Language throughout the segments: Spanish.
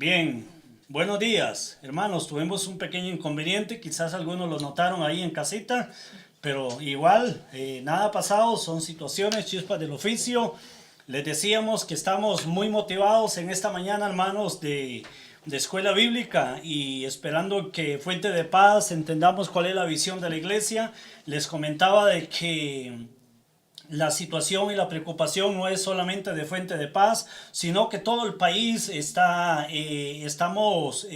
Bien, buenos días, hermanos. Tuvimos un pequeño inconveniente, quizás algunos lo notaron ahí en casita, pero igual, nada ha pasado, son situaciones, chispas del oficio. Les decíamos que estamos muy motivados en esta mañana, hermanos, de escuela bíblica y esperando que Fuente de Paz entendamos cuál es la visión de la iglesia. Les comentaba de que la situación y la preocupación no es solamente de Fuente de Paz, sino que todo el país estamos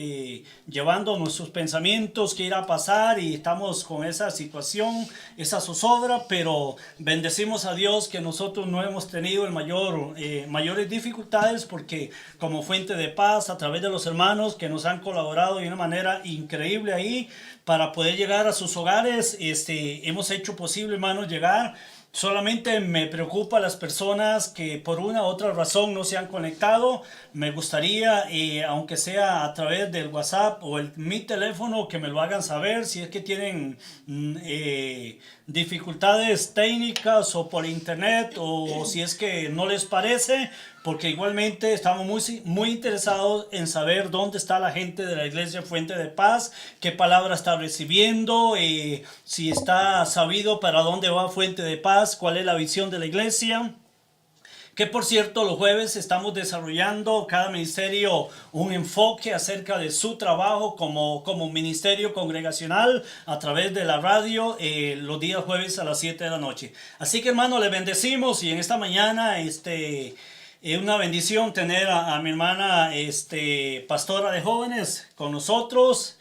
llevando nuestros pensamientos, qué irá a pasar y estamos con esa situación, esa zozobra, pero bendecimos a Dios que nosotros no hemos tenido mayores dificultades porque como Fuente de Paz, a través de los hermanos que nos han colaborado de una manera increíble ahí para poder llegar a sus hogares, hemos hecho posible, hermanos, llegar. Solamente me preocupa las personas que por una u otra razón no se han conectado. Me gustaría, aunque sea a través del WhatsApp o mi teléfono, que me lo hagan saber si es que tienen dificultades técnicas o por internet o si es que no les parece, porque igualmente estamos muy interesados en saber dónde está la gente de la iglesia Fuente de Paz, qué palabra está recibiendo, si está sabido para dónde va Fuente de Paz, cuál es la visión de la iglesia. Que por cierto, los jueves estamos desarrollando cada ministerio un enfoque acerca de su trabajo como ministerio congregacional a través de la radio los días jueves a las 7 de la noche. Así que hermano, le bendecimos y en esta mañana es una bendición tener a mi hermana pastora de jóvenes con nosotros.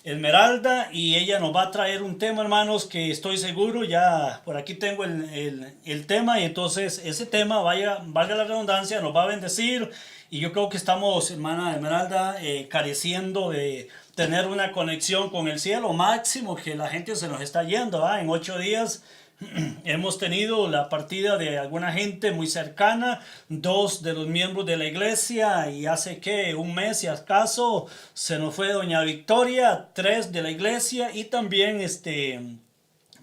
Esmeralda, y ella nos va a traer un tema, hermanos, que estoy seguro, ya por aquí tengo el tema, y entonces ese tema, valga la redundancia, nos va a bendecir, y yo creo que estamos, hermana Esmeralda, careciendo de tener una conexión con el cielo máximo, que la gente se nos está yendo, ¿va? En 8 días hemos tenido la partida de alguna gente muy cercana, dos de los miembros de la iglesia, y hace que un mes si acaso se nos fue doña Victoria, tres de la iglesia, y también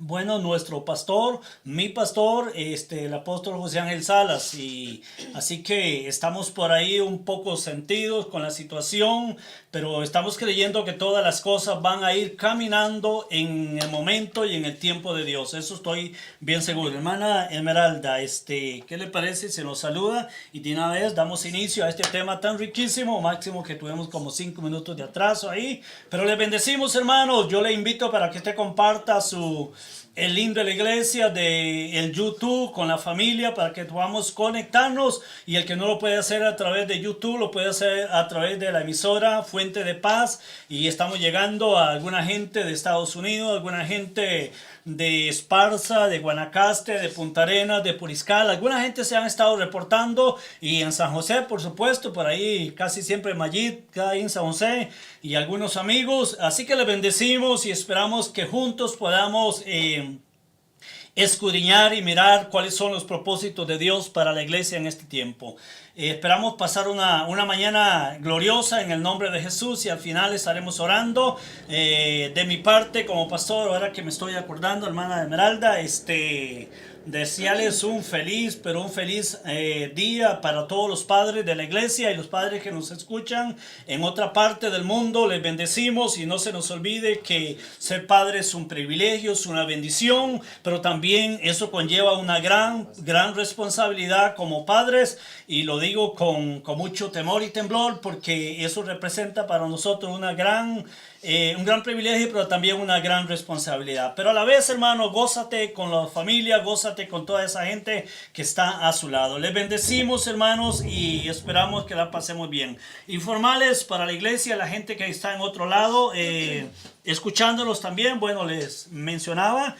bueno, nuestro pastor, mi pastor, el apóstol José Ángel Salas, y así que estamos por ahí un poco sentidos con la situación, pero estamos creyendo que todas las cosas van a ir caminando en el momento y en el tiempo de Dios. Eso estoy bien seguro. Hermana Esmeralda, ¿qué le parece? Se nos saluda y de una vez damos inicio a este tema tan riquísimo, máximo que tuvimos como 5 minutos de atraso ahí, pero le bendecimos, hermanos. Yo le invito para que usted comparta el link de la iglesia, de el YouTube con la familia para que podamos conectarnos, y el que no lo puede hacer a través de YouTube lo puede hacer a través de la emisora Fuente de Paz, y estamos llegando a alguna gente de Estados Unidos, alguna gente de Esparza, de Guanacaste, de Punta Arenas, de Puriscal. Alguna gente se han estado reportando, y en San José, por supuesto, por ahí casi siempre Mayid, ahí en San José, y algunos amigos. Así que les bendecimos y esperamos que juntos podamos escudriñar y mirar cuáles son los propósitos de Dios para la iglesia en este tiempo. Esperamos pasar una mañana gloriosa en el nombre de Jesús, y al final estaremos orando. De mi parte como pastor, ahora que me estoy acordando, hermana Esmeralda, desearles un feliz, pero un feliz día para todos los padres de la iglesia y los padres que nos escuchan en otra parte del mundo. Les bendecimos, y no se nos olvide que ser padre es un privilegio, es una bendición, pero también eso conlleva una gran responsabilidad como padres, y lo digo con mucho temor y temblor, porque eso representa para nosotros un gran privilegio, pero también una gran responsabilidad. Pero a la vez, hermano, gózate con la familia, gózate con toda esa gente que está a su lado. Les bendecimos, hermanos, y esperamos que la pasemos bien. Informales para la iglesia, la gente que está en otro lado, escuchándolos también. Bueno, les mencionaba,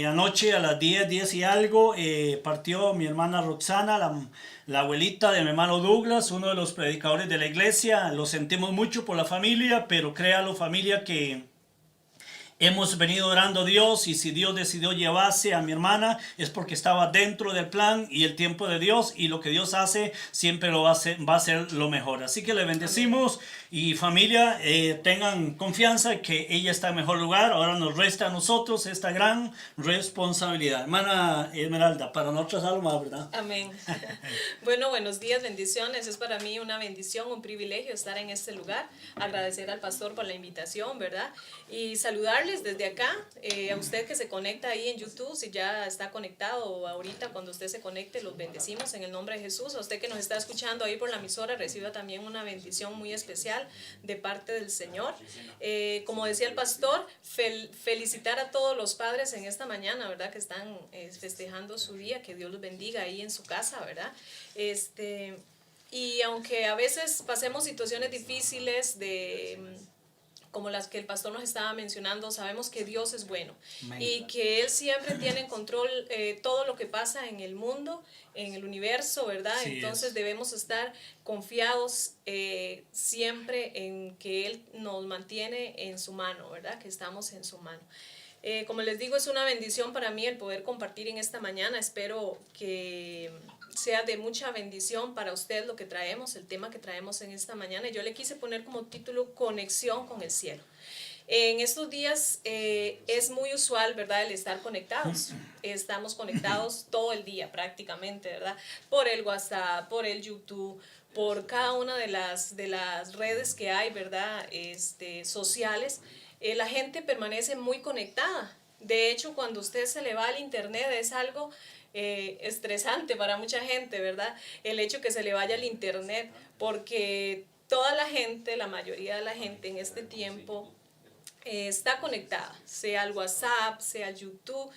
anoche a las 10 y algo, partió mi hermana Roxana, la abuelita de mi hermano Douglas, uno de los predicadores de la iglesia. Lo sentimos mucho por la familia, pero créalo, familia, que Hemos venido orando a Dios y si Dios decidió llevarse a mi hermana es porque estaba dentro del plan y el tiempo de Dios y lo que Dios hace siempre lo va a ser lo mejor. Así que le bendecimos. Amén. Y familia, tengan confianza que ella está en mejor lugar. Ahora nos resta a nosotros esta gran responsabilidad. Hermana Esmeralda, para nosotros algo más, ¿verdad? Amén. Bueno, buenos días, bendiciones. Es para mí una bendición, un privilegio estar en este lugar. Agradecer al pastor por la invitación, ¿verdad? Y saludarles desde acá, a usted que se conecta ahí en YouTube, si ya está conectado o ahorita cuando usted se conecte, los bendecimos en el nombre de Jesús. A usted que nos está escuchando ahí por la emisora, reciba también una bendición muy especial de parte del Señor. Como decía el pastor, felicitar a todos los padres en esta mañana, ¿verdad? Que están festejando su día, que Dios los bendiga ahí en su casa, ¿verdad? Y aunque a veces pasemos situaciones difíciles como las que el pastor nos estaba mencionando, sabemos que Dios es bueno. Amén. Y que Él siempre tiene en control todo lo que pasa en el mundo, en el universo, ¿verdad? Sí, entonces debemos estar confiados siempre en que Él nos mantiene en su mano, ¿verdad? Que estamos en su mano. Como les digo, es una bendición para mí el poder compartir en esta mañana. Espero que sea de mucha bendición para usted lo que traemos, el tema que traemos en esta mañana. Yo le quise poner como título Conexión con el cielo. En estos días es muy usual, ¿verdad?, el estar conectados. Estamos conectados todo el día prácticamente, ¿verdad? Por el WhatsApp, por el YouTube, por cada una de las redes que hay, ¿verdad?, sociales. La gente permanece muy conectada. De hecho, cuando usted se le va al internet es algo estresante para mucha gente, ¿verdad? El hecho que se le vaya al internet, porque toda la gente, la mayoría de la gente en este tiempo está conectada, sea el WhatsApp, sea el YouTube.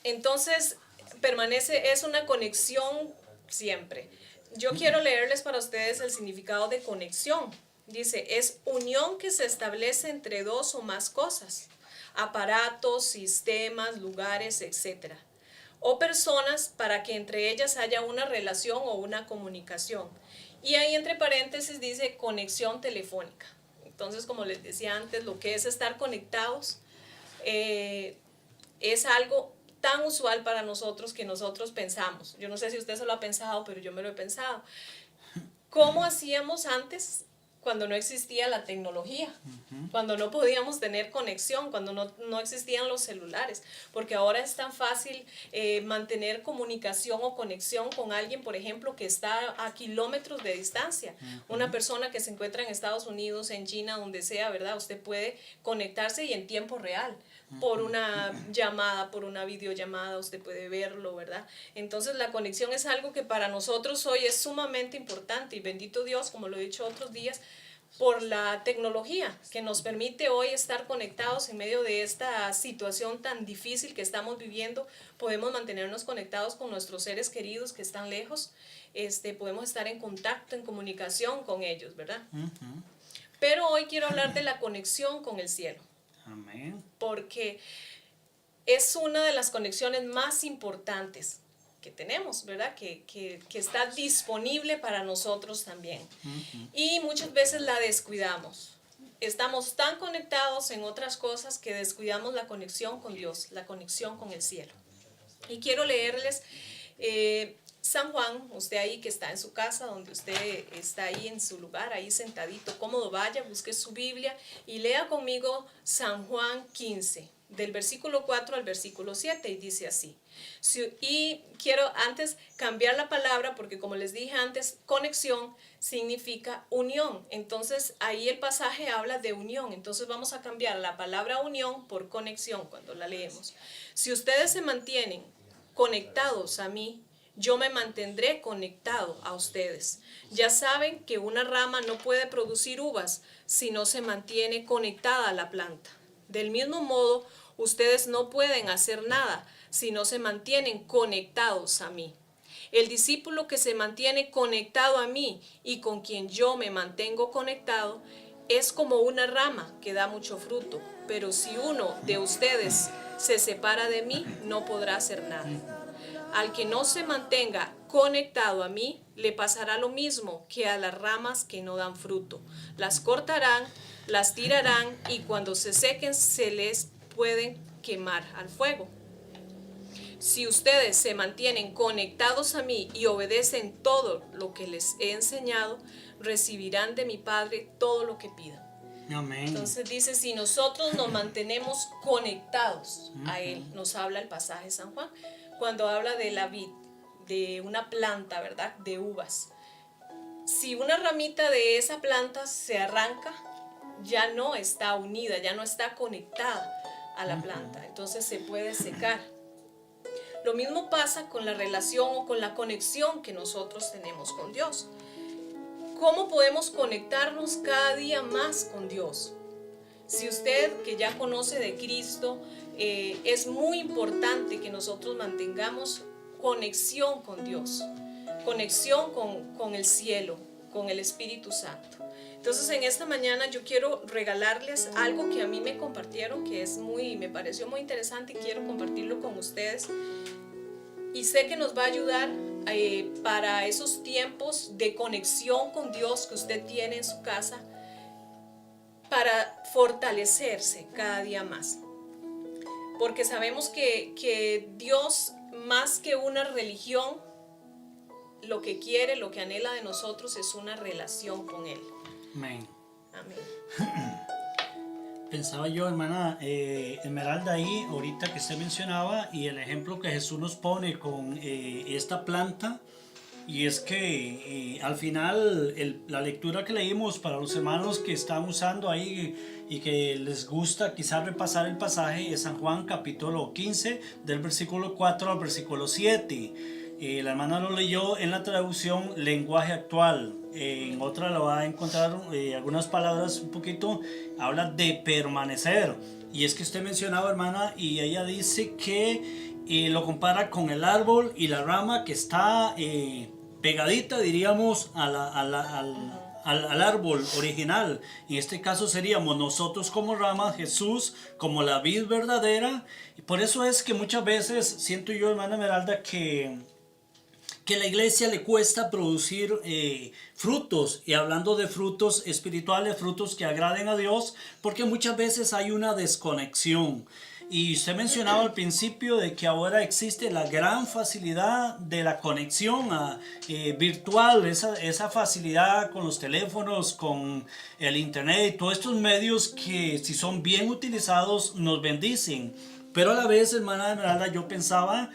Entonces, es una conexión siempre. Yo quiero leerles para ustedes el significado de conexión. Dice, es unión que se establece entre dos o más cosas, aparatos, sistemas, lugares, etc. O personas para que entre ellas haya una relación o una comunicación. Y ahí entre paréntesis dice conexión telefónica. Entonces, como les decía antes, lo que es estar conectados es algo tan usual para nosotros que nosotros pensamos. Yo no sé si usted se lo ha pensado, pero yo me lo he pensado. ¿Cómo hacíamos antes cuando no existía la tecnología? Cuando no podíamos tener conexión, cuando no existían los celulares, porque ahora es tan fácil mantener comunicación o conexión con alguien, por ejemplo, que está a kilómetros de distancia. Una persona que se encuentra en Estados Unidos, en China, donde sea, ¿verdad? Usted puede conectarse y en tiempo real. Por una llamada, por una videollamada, usted puede verlo, ¿verdad? Entonces la conexión es algo que para nosotros hoy es sumamente importante y bendito Dios, como lo he dicho otros días, por la tecnología que nos permite hoy estar conectados en medio de esta situación tan difícil que estamos viviendo. Podemos mantenernos conectados con nuestros seres queridos que están lejos, podemos estar en contacto, en comunicación con ellos, ¿verdad? Pero hoy quiero hablar de la conexión con el cielo. Amén. Porque es una de las conexiones más importantes que tenemos, ¿verdad? Que está disponible para nosotros también. Y muchas veces la descuidamos. Estamos tan conectados en otras cosas que descuidamos la conexión con Dios, la conexión con el cielo. Y quiero leerles San Juan, usted ahí que está en su casa, donde usted está ahí en su lugar, ahí sentadito, cómodo, vaya, busque su Biblia y lea conmigo San Juan 15, del versículo 4 al versículo 7, y dice así. Y quiero antes cambiar la palabra, porque como les dije antes, conexión significa unión. Entonces ahí el pasaje habla de unión. Entonces vamos a cambiar la palabra unión por conexión cuando la leemos. Si ustedes se mantienen conectados a mí, yo me mantendré conectado a ustedes. Ya saben que una rama no puede producir uvas si no se mantiene conectada a la planta. Del mismo modo, ustedes no pueden hacer nada si no se mantienen conectados a mí. El discípulo que se mantiene conectado a mí y con quien yo me mantengo conectado es como una rama que da mucho fruto, pero si uno de ustedes se separa de mí, no podrá hacer nada. Al que no se mantenga conectado a mí, le pasará lo mismo que a las ramas que no dan fruto. Las cortarán las tirarán y cuando se sequen se les pueden quemar al fuego. Si ustedes se mantienen conectados a mí y obedecen todo lo que les he enseñado, recibirán de mi Padre todo lo que pidan. Amén. Entonces dice, si nosotros nos mantenemos conectados a Él, nos habla el pasaje de San Juan, cuando habla de la vid, de una planta, ¿verdad? De uvas. Si una ramita de esa planta se arranca, ya no está unida, ya no está conectada a la planta, entonces se puede secar. Lo mismo pasa con la relación o con la conexión que nosotros tenemos con Dios. ¿Cómo podemos conectarnos cada día más con Dios? Si usted que ya conoce de Cristo, es muy importante que nosotros mantengamos conexión con Dios, conexión con el cielo, con el Espíritu Santo. Entonces en esta mañana yo quiero regalarles algo que a mí me compartieron, que me pareció muy interesante y quiero compartirlo con ustedes. Y sé que nos va a ayudar para esos tiempos de conexión con Dios que usted tiene en su casa, para fortalecerse cada día más. Porque sabemos que Dios, más que una religión, lo que quiere, lo que anhela de nosotros es una relación con Él. Amén. Amén. Pensaba yo, hermana Esmeralda, ahí ahorita que usted mencionaba y el ejemplo que Jesús nos pone con esta planta, y es que al final la lectura que leímos para los hermanos que están usando ahí y que les gusta quizás repasar el pasaje, es San Juan capítulo 15 del versículo 4 al versículo 7. La hermana lo leyó en la traducción lenguaje actual. En otra lo va a encontrar algunas palabras un poquito, habla de permanecer. Y es que usted mencionaba, hermana, y ella dice que lo compara con el árbol y la rama que está pegadita, diríamos, al árbol original. En este caso seríamos nosotros como ramas, Jesús como la vid verdadera. Y por eso es que muchas veces siento yo, hermana Esmeralda, que a la iglesia le cuesta producir frutos, y hablando de frutos espirituales, frutos que agraden a Dios, porque muchas veces hay una desconexión. Y usted mencionaba al principio de que ahora existe la gran facilidad de la conexión virtual, esa facilidad con los teléfonos, con el internet, todos estos medios que, si son bien utilizados, nos bendicen. Pero a la vez, hermana Esmeralda, yo pensaba,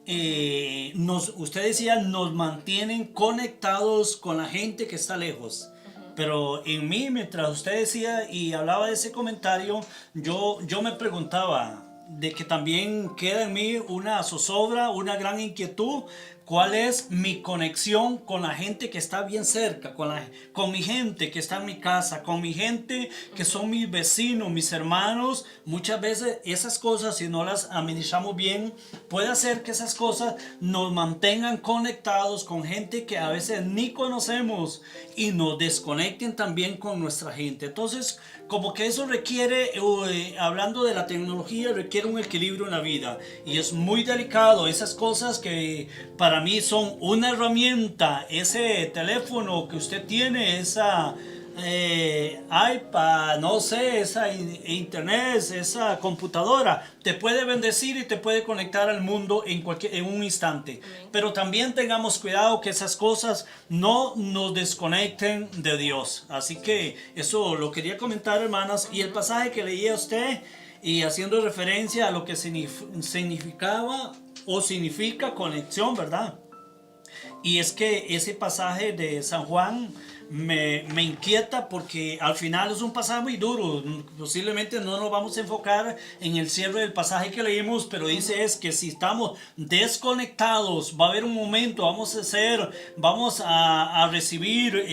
usted decía, nos mantienen conectados con la gente que está lejos. Pero en mí, mientras usted decía y hablaba de ese comentario, yo me preguntaba de que también queda en mí una zozobra, una gran inquietud. ¿Cuál es mi conexión con la gente que está bien cerca? Con mi gente que está en mi casa, con mi gente que son mis vecinos, mis hermanos. Muchas veces esas cosas, si no las administramos bien, puede hacer que esas cosas nos mantengan conectados con gente que a veces ni conocemos y nos desconecten también con nuestra gente. Entonces, como que eso requiere, hablando de la tecnología, requiere un equilibrio en la vida. Y es muy delicado esas cosas que para mí son una herramienta. Ese teléfono que usted tiene, esa iPad, no sé, esa internet, esa computadora, te puede bendecir y te puede conectar al mundo en un instante. Pero también tengamos cuidado que esas cosas no nos desconecten de Dios. Así que eso lo quería comentar, hermanas. Y el pasaje que leía usted, y haciendo referencia a lo que significaba o significa conexión, ¿verdad? Y es que ese pasaje de San Juan me inquieta, porque al final es un pasaje muy duro. Posiblemente no nos vamos a enfocar en el cierre del pasaje que leímos, pero dice es que si estamos desconectados, va a haber un momento, vamos a recibir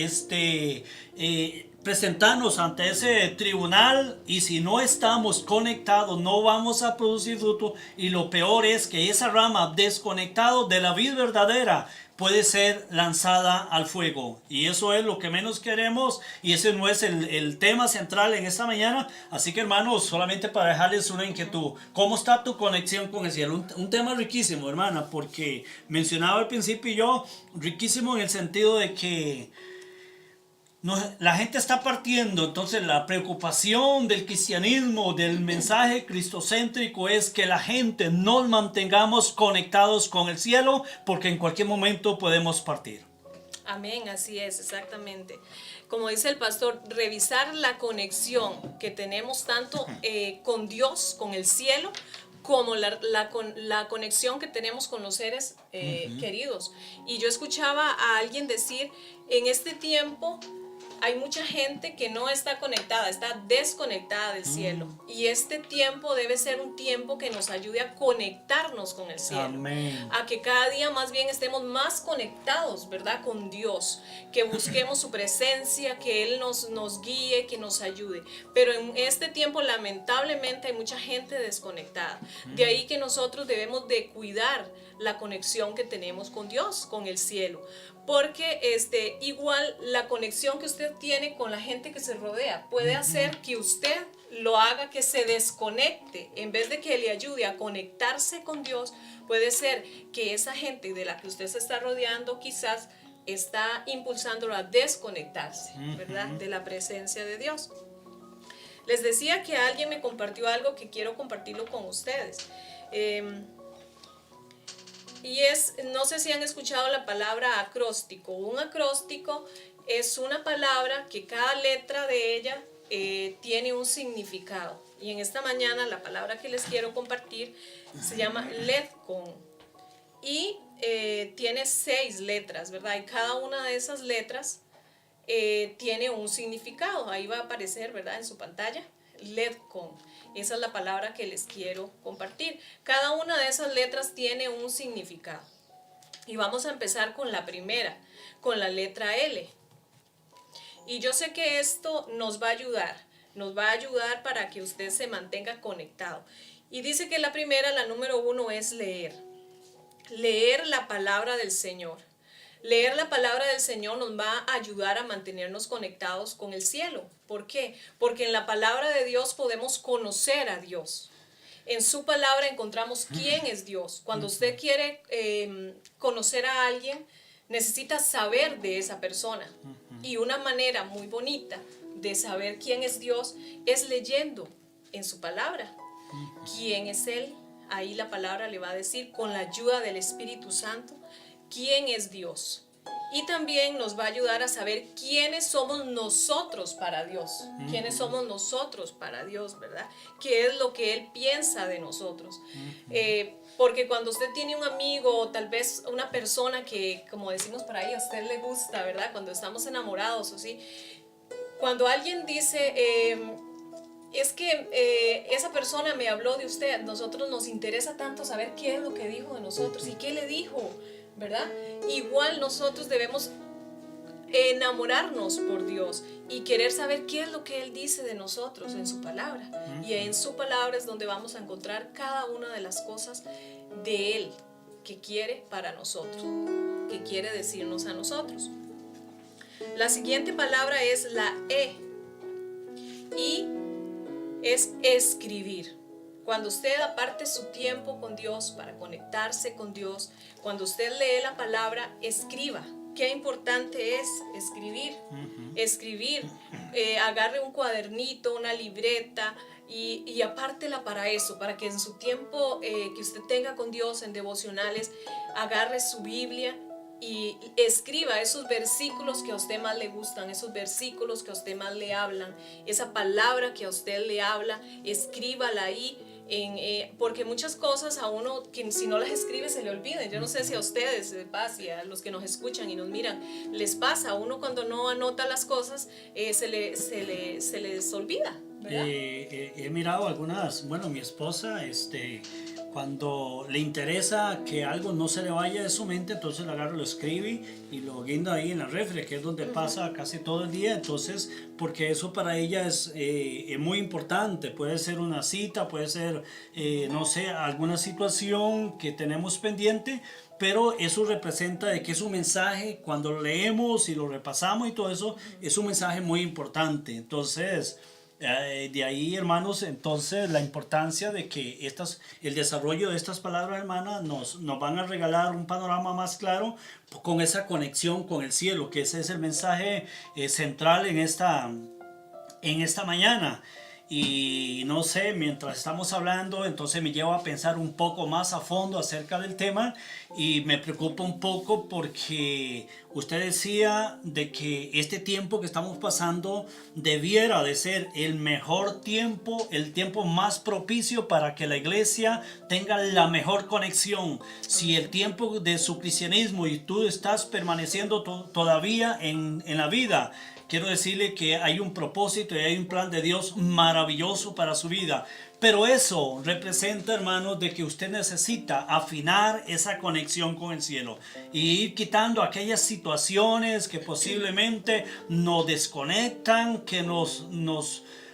presentarnos ante ese tribunal, y si no estamos conectados no vamos a producir fruto. Y lo peor es que esa rama desconectado de la vid verdadera puede ser lanzada al fuego, y eso es lo que menos queremos, y ese no es el tema central en esta mañana. Así que, hermanos, solamente para dejarles una inquietud: ¿cómo está tu conexión con el cielo? Un tema riquísimo, hermana, porque mencionaba al principio yo, riquísimo en el sentido de que La gente está partiendo, entonces la preocupación del cristianismo, del mensaje cristocéntrico es que la gente nos mantengamos conectados con el cielo porque en cualquier momento podemos partir. Amén, así es, exactamente. Como dice el pastor, revisar la conexión que tenemos tanto con Dios, con el cielo, como la conexión que tenemos con los seres queridos. Y yo escuchaba a alguien decir, en este tiempo hay mucha gente que no está conectada, está desconectada del cielo. Y este tiempo debe ser un tiempo que nos ayude a conectarnos con el cielo. Amén. A que cada día más bien estemos más conectados, ¿verdad? Con Dios. Que busquemos su presencia, que Él nos guíe, que nos ayude. Pero en este tiempo lamentablemente hay mucha gente desconectada. De ahí que nosotros debemos de cuidar la conexión que tenemos con Dios, con el cielo. Porque igual la conexión que usted tiene con la gente que se rodea puede hacer que usted lo haga que se desconecte. En vez de que le ayude a conectarse con Dios, puede ser que esa gente de la que usted se está rodeando quizás está impulsándolo a desconectarse, ¿verdad? De la presencia de Dios. Les decía que alguien me compartió algo que quiero compartirlo con ustedes. Y no sé si han escuchado la palabra acróstico. Un acróstico es una palabra que cada letra de ella tiene un significado. Y en esta mañana la palabra que les quiero compartir se llama Ledcon. Y tiene 6 letras, ¿verdad? Y cada una de esas letras tiene un significado. Ahí va a aparecer, ¿verdad? En su pantalla. Ledcon. Esa es la palabra que les quiero compartir. Cada una de esas letras tiene un significado. Y vamos a empezar con la primera, con la letra L. Y yo sé que esto nos va a ayudar para que usted se mantenga conectado. Y dice que la primera, la número 1, es leer. Leer la palabra del Señor. Leer la palabra del Señor nos va a ayudar a mantenernos conectados con el cielo. ¿Por qué? Porque en la palabra de Dios podemos conocer a Dios. En su palabra encontramos quién es Dios. Cuando usted quiere conocer a alguien, necesita saber de esa persona. Y una manera muy bonita de saber quién es Dios es leyendo en su palabra. ¿Quién es Él? Ahí la palabra le va a decir, con la ayuda del Espíritu Santo, quién es Dios. Y también nos va a ayudar a saber quiénes somos nosotros para Dios. Quiénes somos nosotros para Dios, ¿verdad? ¿Qué es lo que Él piensa de nosotros? Porque cuando usted tiene un amigo o tal vez una persona que, como decimos por ahí, a usted le gusta, ¿verdad? Cuando estamos enamorados o así. Cuando alguien dice, es que esa persona me habló de usted, nosotros nos interesa tanto saber qué es lo que dijo de nosotros y qué le dijo, ¿verdad? Igual nosotros debemos enamorarnos por Dios y querer saber qué es lo que Él dice de nosotros en su palabra. Y en su palabra es donde vamos a encontrar cada una de las cosas de Él que quiere para nosotros, que quiere decirnos a nosotros. La siguiente palabra es la E y es escribir. Cuando usted aparte su tiempo con Dios para conectarse con Dios, cuando usted lee la palabra, escriba. Qué importante es escribir. Escribir, agarre un cuadernito, una libreta y apártela para eso, para que en su tiempo que usted tenga con Dios en devocionales, agarre su Biblia y escriba esos versículos que a usted más le gustan, esos versículos que a usted más le hablan, esa palabra que a usted le habla, escríbala ahí. Porque muchas cosas a uno que si no las escribe se le olvidan. Yo no sé si a ustedes les pasa y a los que nos escuchan y nos miran les pasa. A uno cuando no anota las cosas se les olvida, ¿verdad? He mirado algunas, bueno, mi esposa, cuando le interesa que algo no se le vaya de su mente, entonces lo agarra, lo escribe y lo guinda ahí en la refri, que es donde pasa casi todo el día. Entonces, porque eso para ella es muy importante. Puede ser una cita, puede ser, no sé, alguna situación que tenemos pendiente, pero eso representa de que es un mensaje, cuando lo leemos y lo repasamos y todo eso, es un mensaje muy importante. Entonces, De ahí, hermanos, entonces la importancia de que el desarrollo de estas palabras, hermanas, nos van a regalar un panorama más claro con esa conexión con el cielo, que ese es el mensaje central en esta mañana. Y no sé, mientras estamos hablando, entonces me lleva a pensar un poco más a fondo acerca del tema y me preocupa un poco porque usted decía de que este tiempo que estamos pasando debiera de ser el mejor tiempo, el tiempo más propicio para que la iglesia tenga la mejor conexión. Si el tiempo de su cristianismo y tú estás permaneciendo todavía en la vida, quiero decirle que hay un propósito y hay un plan de Dios maravilloso para su vida. Pero eso representa, hermanos, de que usted necesita afinar esa conexión con el cielo y ir quitando aquellas situaciones que posiblemente nos desconectan, que nos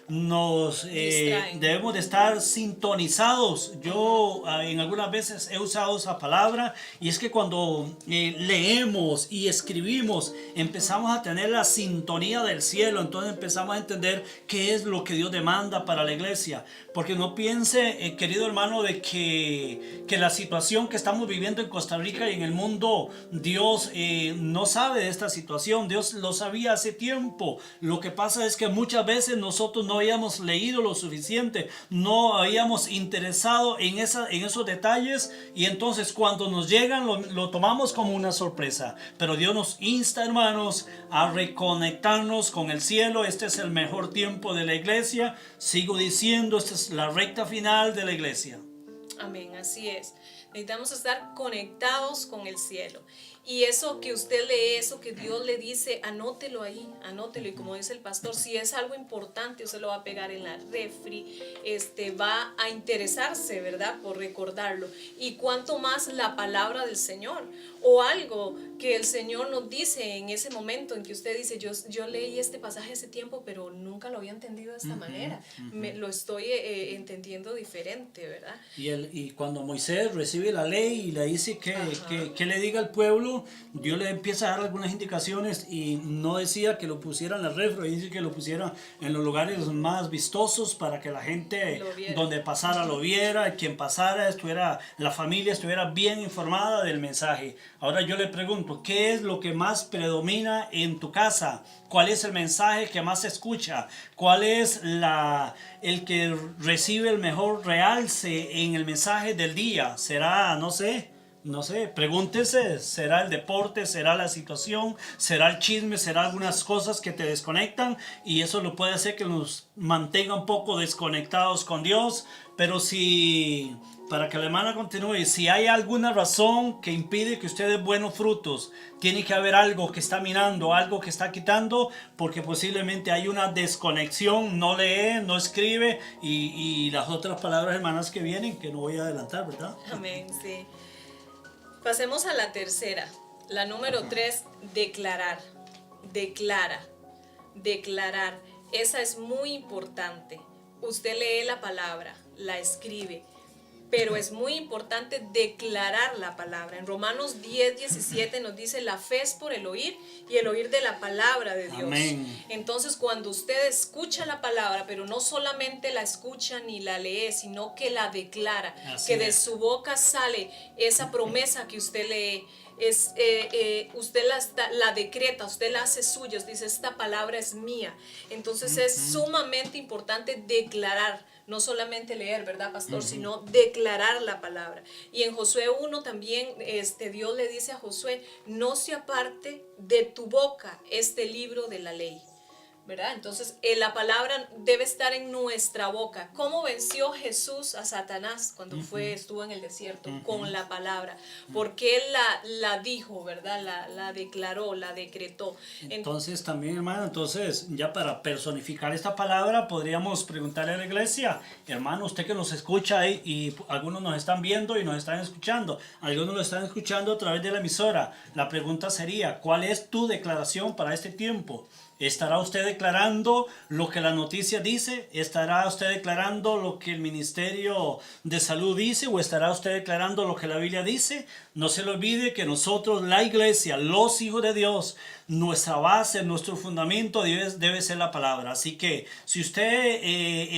debemos de estar sintonizados. Yo en algunas veces he usado esa palabra y es que cuando leemos y escribimos empezamos a tener la sintonía del cielo, entonces empezamos a entender qué es lo que Dios demanda para la iglesia, porque no piense, querido hermano, de que la situación que estamos viviendo en Costa Rica y en el mundo, Dios no sabe de esta situación. Dios lo sabía hace tiempo. Lo que pasa es que muchas veces nosotros no habíamos leído lo suficiente, no habíamos interesado en esos detalles, y entonces cuando nos llegan lo tomamos como una sorpresa. Pero Dios nos insta, hermanos, a reconectarnos con el cielo. Este es el mejor tiempo de la iglesia. Sigo diciendo, esta es la recta final de la iglesia. Amén, así es. Necesitamos estar conectados con el cielo. Y eso que usted lee, eso que Dios le dice, anótelo ahí, anótelo. Y como dice el pastor, si es algo importante, usted lo va a pegar en la refri, va a interesarse, ¿verdad?, por recordarlo. Y cuanto más la palabra del Señor, o algo que el Señor nos dice en ese momento en que usted dice, yo leí este pasaje hace tiempo, pero nunca lo había entendido de esta manera. Lo estoy entendiendo diferente, ¿verdad? Y cuando Moisés recibe la ley y le dice que le diga al pueblo, Dios le empieza a dar algunas indicaciones, y no decía que lo pusiera en la refri, dice que lo pusiera en los lugares más vistosos para que la gente donde pasara lo viera, quien pasara la familia estuviera bien informada del mensaje. Ahora yo le pregunto, ¿qué es lo que más predomina en tu casa? ¿Cuál es el mensaje que más se escucha? ¿Cuál es el que recibe el mejor realce en el mensaje del día? ¿Será, no sé, pregúntese, será el deporte, será la situación, será el chisme, será algunas cosas que te desconectan, y eso lo puede hacer que nos mantenga un poco desconectados con Dios? Pero para que la hermana continúe, si hay alguna razón que impide que usted dé buenos frutos, tiene que haber algo que está minando, algo que está quitando, porque posiblemente hay una desconexión, no lee, no escribe, y las otras palabras, hermanas, que vienen, que no voy a adelantar, ¿verdad? Amén, sí. Pasemos a la tercera, la número 3, declarar. Declarar. Esa es muy importante. Usted lee la palabra, la escribe, pero es muy importante declarar la palabra. En Romanos 10:17 nos dice, la fe es por el oír, y el oír de la palabra de Dios. Amén. Entonces, cuando usted escucha la palabra, pero no solamente la escucha ni la lee, sino que la declara, que de su boca sale esa promesa que usted lee, usted la decreta, usted la hace suya, dice, esta palabra es mía. Entonces es sumamente importante declarar, no solamente leer, ¿verdad, pastor?, sino declarar la palabra. Y en Josué 1 también Dios le dice a Josué, no se aparte de tu boca este libro de la ley, ¿verdad? Entonces la palabra debe estar en nuestra boca. ¿Cómo venció Jesús a Satanás cuando estuvo en el desierto? Con la palabra, porque él la dijo, ¿verdad? La declaró, la decretó. Entonces también, hermano, ya para personificar esta palabra, podríamos preguntarle a la iglesia, hermano, usted que nos escucha ahí, y algunos nos están viendo y nos están escuchando, algunos lo están escuchando a través de la emisora, la pregunta sería, ¿cuál es tu declaración para este tiempo? ¿Estará usted declarando lo que la noticia dice? ¿Estará usted declarando lo que el Ministerio de Salud dice? ¿O estará usted declarando lo que la Biblia dice? No se le olvide que nosotros, la iglesia, los hijos de Dios, nuestra base, nuestro fundamento debe ser la palabra. Así que si usted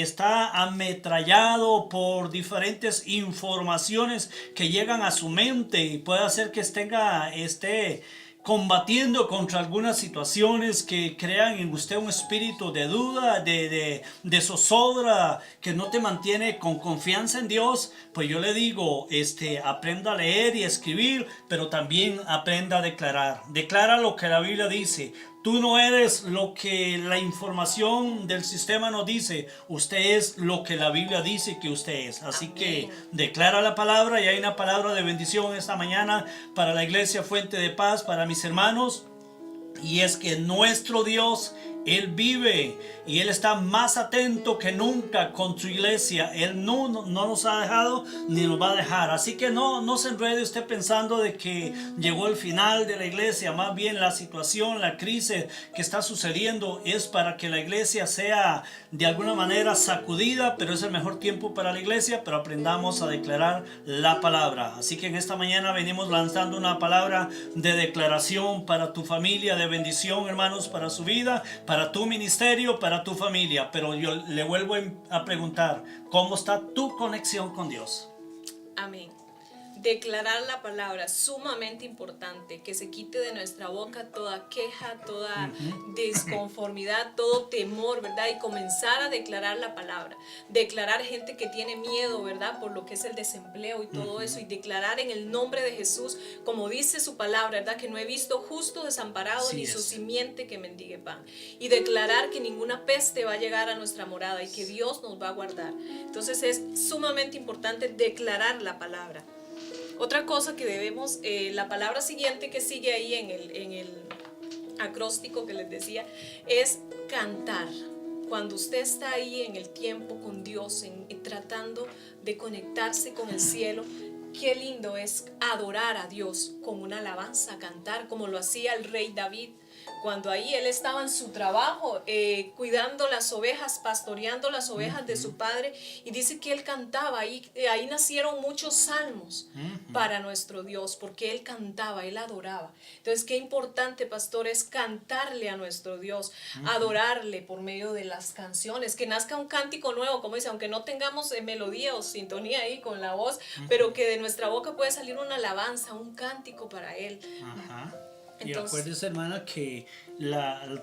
está ametrallado por diferentes informaciones que llegan a su mente y puede hacer que esté combatiendo contra algunas situaciones que crean en usted un espíritu de duda, de zozobra, que no te mantiene con confianza en Dios, pues yo le digo, aprenda a leer y escribir, pero también aprenda a declarar. Declara lo que la Biblia dice. Tú no eres lo que la información del sistema nos dice. Usted es lo que la Biblia dice que usted es. Así que declara la palabra, y hay una palabra de bendición esta mañana para la iglesia Fuente de Paz, para mis hermanos. Y es que nuestro Dios, Él vive y Él está más atento que nunca con su iglesia. Él no nos ha dejado ni nos va a dejar. Así que no se enrede usted pensando de que llegó el final de la iglesia. Más bien la situación, la crisis que está sucediendo es para que la iglesia sea de alguna manera sacudida, pero es el mejor tiempo para la iglesia. Pero aprendamos a declarar la palabra. Así que en esta mañana venimos lanzando una palabra de declaración para tu familia, de bendición, hermanos, para su vida, para tu ministerio, para tu familia. Pero yo le vuelvo a preguntar, ¿cómo está tu conexión con Dios? Amén. Declarar la palabra, sumamente importante, que se quite de nuestra boca toda queja, toda disconformidad, todo temor, ¿verdad? Y comenzar a declarar la palabra. Declarar gente que tiene miedo, ¿verdad? Por lo que es el desempleo y todo eso. Y declarar en el nombre de Jesús, como dice su palabra, ¿verdad? Que no he visto justo desamparado ni su simiente que mendigue pan. Y declarar que ninguna peste va a llegar a nuestra morada y que Dios nos va a guardar. Entonces es sumamente importante declarar la palabra. Otra cosa que debemos, la palabra siguiente que sigue ahí en el acróstico que les decía, es cantar. Cuando usted está ahí en el tiempo con Dios, tratando de conectarse con el cielo, qué lindo es adorar a Dios con una alabanza, cantar como lo hacía el rey David. Cuando ahí él estaba en su trabajo, cuidando las ovejas, pastoreando las ovejas de su padre, y dice que él cantaba, ahí nacieron muchos salmos para nuestro Dios, porque él cantaba, él adoraba. Entonces, qué importante, pastor, es cantarle a nuestro Dios, adorarle por medio de las canciones, que nazca un cántico nuevo, como dice, aunque no tengamos melodía o sintonía ahí con la voz, pero que de nuestra boca puede salir una alabanza, un cántico para él. Y acuérdese, hermana, que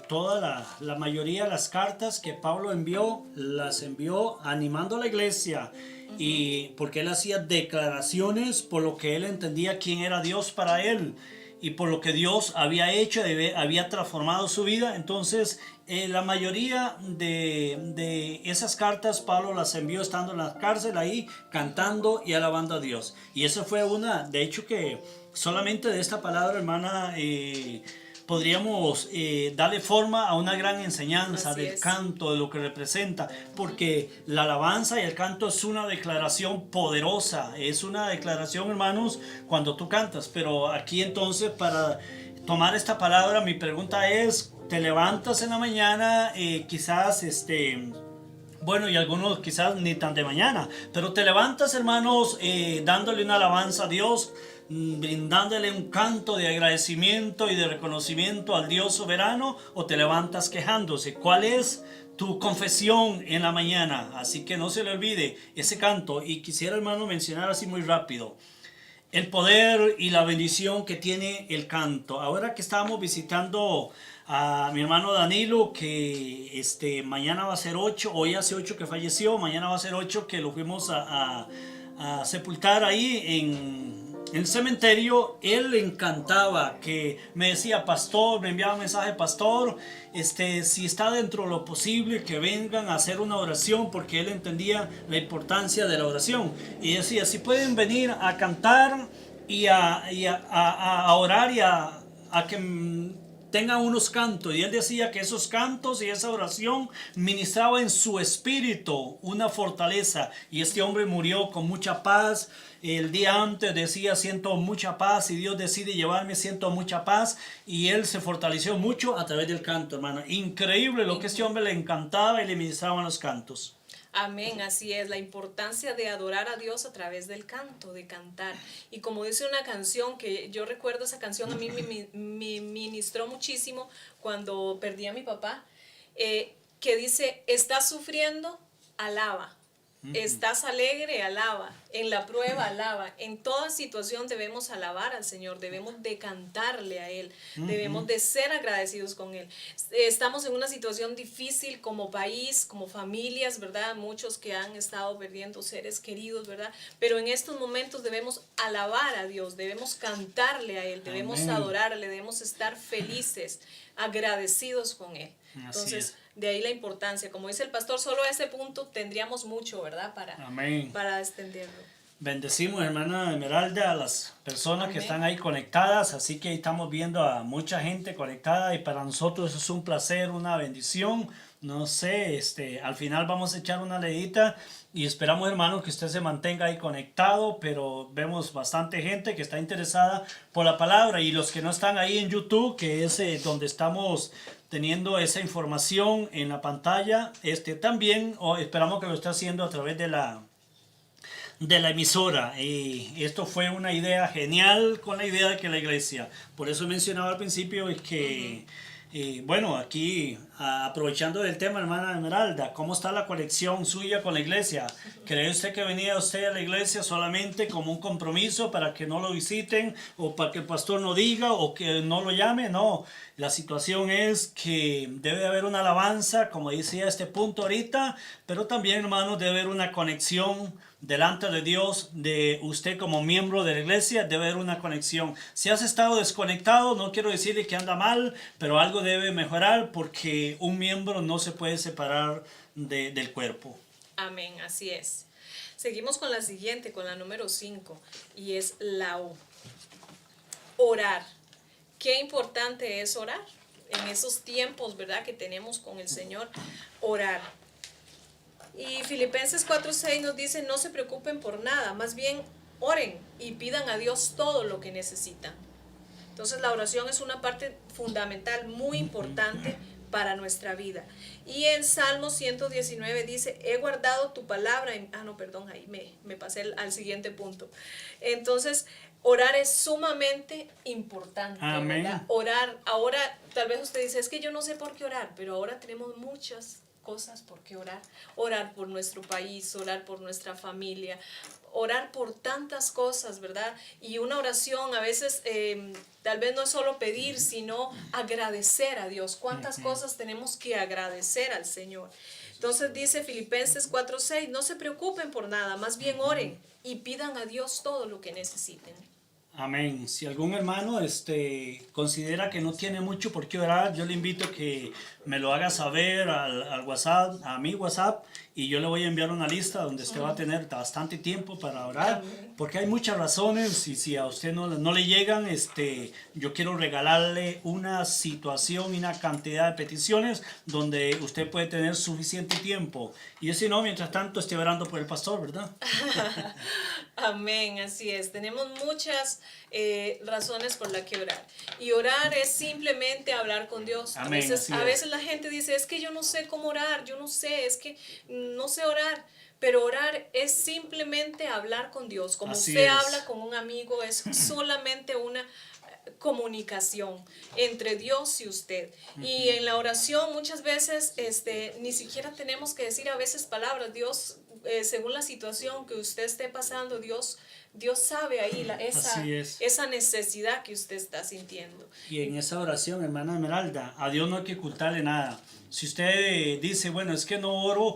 toda la mayoría de las cartas que Pablo envió, las envió animando a la iglesia, y porque él hacía declaraciones por lo que él entendía quién era Dios para él y por lo que Dios había hecho, había transformado su vida. Entonces la mayoría de esas cartas Pablo las envió estando en la cárcel, ahí cantando y alabando a Dios. Y esa fue una, de hecho, que solamente de esta palabra, hermana, podríamos darle forma a una gran enseñanza del canto, de lo que representa, porque la alabanza y el canto es una declaración poderosa, es una declaración, hermanos, cuando tú cantas. Pero aquí entonces, para tomar esta palabra, mi pregunta es, ¿te levantas en la mañana, quizás bueno, y algunos quizás ni tan de mañana, pero te levantas, hermanos, dándole una alabanza a Dios, brindándole un canto de agradecimiento y de reconocimiento al Dios soberano, o te levantas quejándose? ¿Cuál es tu confesión en la mañana? Así que no se le olvide ese canto. Y quisiera, hermano, mencionar así muy rápido el poder y la bendición que tiene el canto. Ahora que estábamos visitando a mi hermano Danilo, que mañana va a ser 8, hoy hace 8 que falleció, mañana va a ser 8 que lo fuimos a sepultar ahí en el cementerio. Él le encantaba, que me decía, pastor, me enviaba un mensaje, pastor, si está dentro de lo posible, que vengan a hacer una oración, porque él entendía la importancia de la oración. Y decía, si pueden venir a cantar y a orar y a que tengan unos cantos. Y él decía que esos cantos y esa oración ministraba en su espíritu una fortaleza. Y este hombre murió con mucha paz, el día antes decía siento mucha paz y Dios decide llevarme, siento mucha paz, y él se fortaleció mucho a través del canto, hermana. Increíble lo que este hombre le encantaba y le ministraban los cantos. Amén, así es, la importancia de adorar a Dios a través del canto, de cantar. Y como dice una canción, que yo recuerdo esa canción, a mí me ministró muchísimo cuando perdí a mi papá, que dice, estás sufriendo, alaba. Estás alegre, alaba. En la prueba, alaba. En toda situación debemos alabar al Señor, debemos de cantarle a Él, debemos de ser agradecidos con Él. Estamos en una situación difícil como país, como familias, ¿verdad? Muchos que han estado perdiendo seres queridos, ¿verdad? Pero en estos momentos debemos alabar a Dios, debemos cantarle a Él, debemos adorarle, debemos estar felices, agradecidos con Él. Entonces, de ahí la importancia. Como dice el pastor, solo a ese punto tendríamos mucho, ¿verdad? Para extenderlo. Bendecimos, hermana Esmeralda, a las personas que están ahí conectadas. Así que estamos viendo a mucha gente conectada y para nosotros eso es un placer, una bendición. No sé, al final vamos a echar una leidita y esperamos, hermanos, que usted se mantenga ahí conectado, pero vemos bastante gente que está interesada por la palabra, y los que no están ahí en YouTube, que es donde estamos teniendo esa información en la pantalla, también esperamos que lo esté haciendo a través de la emisora. Y esto fue una idea genial con la idea de que la iglesia, por eso mencionaba al principio, es que bueno, aquí aprovechando del tema, hermana Esmeralda, ¿cómo está la conexión suya con la iglesia? ¿Cree usted que venía usted a la iglesia solamente como un compromiso para que no lo visiten o para que el pastor no diga o que no lo llame? No, la situación es que debe haber una alabanza, como decía este punto ahorita, pero también, hermanos, debe haber una conexión delante de Dios, de usted como miembro de la iglesia, debe haber una conexión. Si has estado desconectado, no quiero decirle que anda mal, pero algo debe mejorar, porque un miembro no se puede separar del cuerpo. Amén, así es. Seguimos con la siguiente, con la número 5, y es la O. Orar. Qué importante es orar en esos tiempos, ¿verdad?, que tenemos con el Señor. Orar. Y Filipenses 4:6 nos dice, no se preocupen por nada, más bien oren y pidan a Dios todo lo que necesitan. Entonces la oración es una parte fundamental, muy importante para nuestra vida. Y en Salmo 119 dice, he guardado tu palabra. Ahí me pasé al siguiente punto. Entonces, orar es sumamente importante. Amén. ¿Verdad? Orar, ahora tal vez usted dice, es que yo no sé por qué orar, pero ahora tenemos muchas cosas por qué orar. Orar por nuestro país, orar por nuestra familia, orar por tantas cosas, ¿verdad? Y una oración a veces tal vez no es solo pedir, sino agradecer a Dios. ¿Cuántas cosas tenemos que agradecer al Señor? Entonces dice Filipenses 4:6, no se preocupen por nada, más bien oren y pidan a Dios todo lo que necesiten. Amén. Si algún hermano considera que no tiene mucho por qué orar, yo le invito a que me lo haga saber al WhatsApp, a mi WhatsApp, y yo le voy a enviar una lista donde usted va a tener bastante tiempo para orar, porque hay muchas razones, y si a usted no le llegan, yo quiero regalarle una situación y una cantidad de peticiones donde usted puede tener suficiente tiempo. Y si no, mientras tanto, estoy orando por el pastor, ¿verdad? Amén, así es. Tenemos muchas razones por las que orar. Y orar es simplemente hablar con Dios. Amén, A veces la gente dice, es que yo no sé cómo orar, yo no sé, es que no sé orar. Pero orar es simplemente hablar con Dios. Como Así usted es. habla con un amigo, es solamente una comunicación entre Dios y usted. Y en la oración muchas veces ni siquiera tenemos que decir a veces palabras. Dios, según la situación que usted esté pasando, Dios sabe ahí esa necesidad que usted está sintiendo. Y en esa oración, hermana Esmeralda, a Dios no hay que ocultarle nada. Si usted dice, bueno, es que no oro,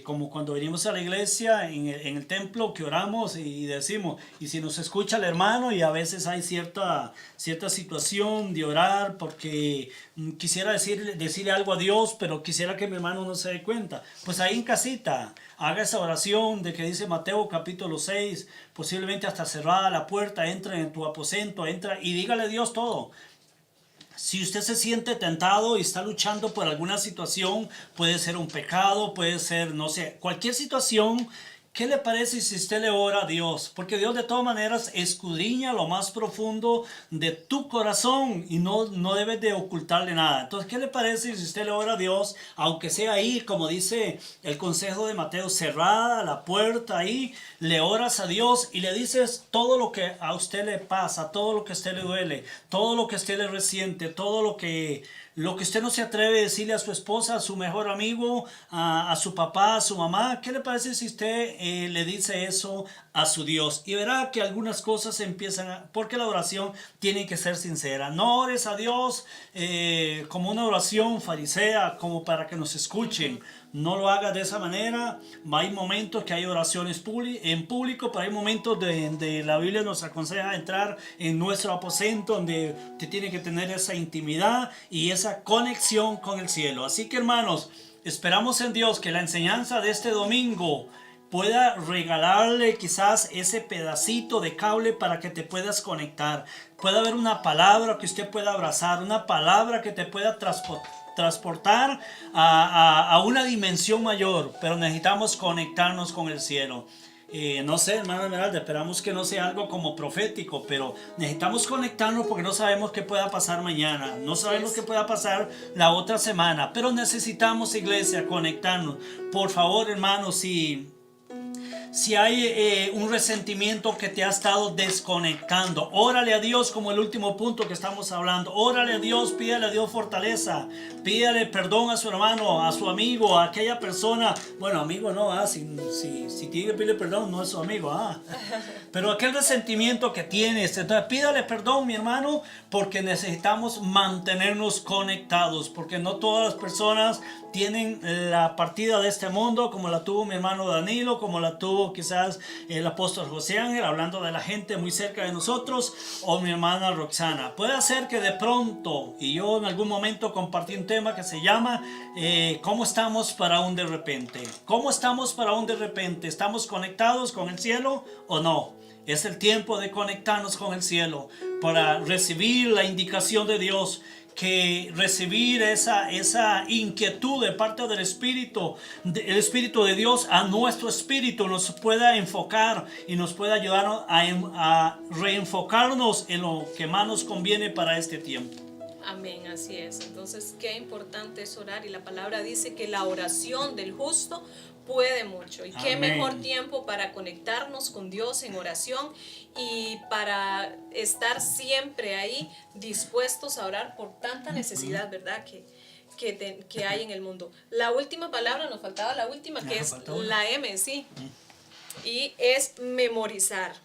como cuando venimos a la iglesia, en el templo, que oramos y decimos, y si nos escucha el hermano, y a veces hay cierta situación de orar, porque quisiera decirle algo a Dios, pero quisiera que mi hermano no se dé cuenta. Pues ahí en casita, haga esa oración de que dice Mateo capítulo 6, posiblemente hasta cerrada la puerta, entra en tu aposento, entra y dígale a Dios todo. Si usted se siente tentado y está luchando por alguna situación, puede ser un pecado, puede ser, no sé, cualquier situación, ¿Qué le parece si usted le ora a Dios? Porque Dios de todas maneras escudriña lo más profundo de tu corazón y no debes de ocultarle nada. Entonces, ¿qué le parece si usted le ora a Dios, aunque sea ahí, como dice el consejo de Mateo, cerrada la puerta ahí, le oras a Dios y le dices todo lo que a usted le pasa, todo lo que a usted le duele, todo lo que a usted le resiente, todo lo que usted no se atreve a decirle a su esposa, a su mejor amigo, a su papá, a su mamá? ¿Qué le parece si usted le dice eso a su Dios? Y verá que algunas cosas empiezan porque la oración tiene que ser sincera. No ores a Dios como una oración farisea, como para que nos escuchen. No lo haga de esa manera. Hay momentos que hay oraciones en público, pero hay momentos donde la Biblia nos aconseja entrar en nuestro aposento, donde usted tiene que tener esa intimidad y esa conexión con el cielo. Así que, hermanos, esperamos en Dios que la enseñanza de este domingo pueda regalarle quizás ese pedacito de cable para que te puedas conectar. Puede haber una palabra que usted pueda abrazar, una palabra que te pueda transportar a una dimensión mayor, pero necesitamos conectarnos con el cielo. No sé, hermana Esmeralda, esperamos que no sea algo como profético, pero necesitamos conectarnos porque no sabemos qué pueda pasar mañana, no sabemos qué pueda pasar la otra semana, pero necesitamos, iglesia, conectarnos. Por favor, hermanos, si hay un resentimiento que te ha estado desconectando, órale a Dios, como el último punto que estamos hablando. Órale a Dios, pídale a Dios fortaleza, pídale perdón a su hermano, a su amigo, a aquella persona. Bueno, amigo no, si tiene que pedirle perdón, no es su amigo. Pero aquel resentimiento que tienes, entonces pídale perdón, mi hermano, porque necesitamos mantenernos conectados, porque no todas las personas tienen la partida de este mundo como la tuvo mi hermano Danilo, como la tuvo quizás el apóstol José Ángel, hablando de la gente muy cerca de nosotros, o mi hermana Roxana. Puede ser que de pronto, y yo en algún momento compartí un tema que se llama ¿cómo estamos para un de repente? ¿Cómo estamos para un de repente? ¿Estamos conectados con el cielo o no? Es el tiempo de conectarnos con el cielo para recibir la indicación de Dios, que recibir esa inquietud de parte del Espíritu, el Espíritu de Dios a nuestro espíritu nos pueda enfocar y nos pueda ayudar a reenfocarnos en lo que más nos conviene para este tiempo. Amén, así es. Entonces, qué importante es orar, y la palabra dice que la oración del justo puede mucho. Y qué Amén. mejor tiempo para conectarnos con Dios en oración y para estar siempre ahí dispuestos a orar por tanta necesidad, ¿verdad? Que hay en el mundo. La última palabra, nos faltaba la última, que es la M, sí. Y es memorizar.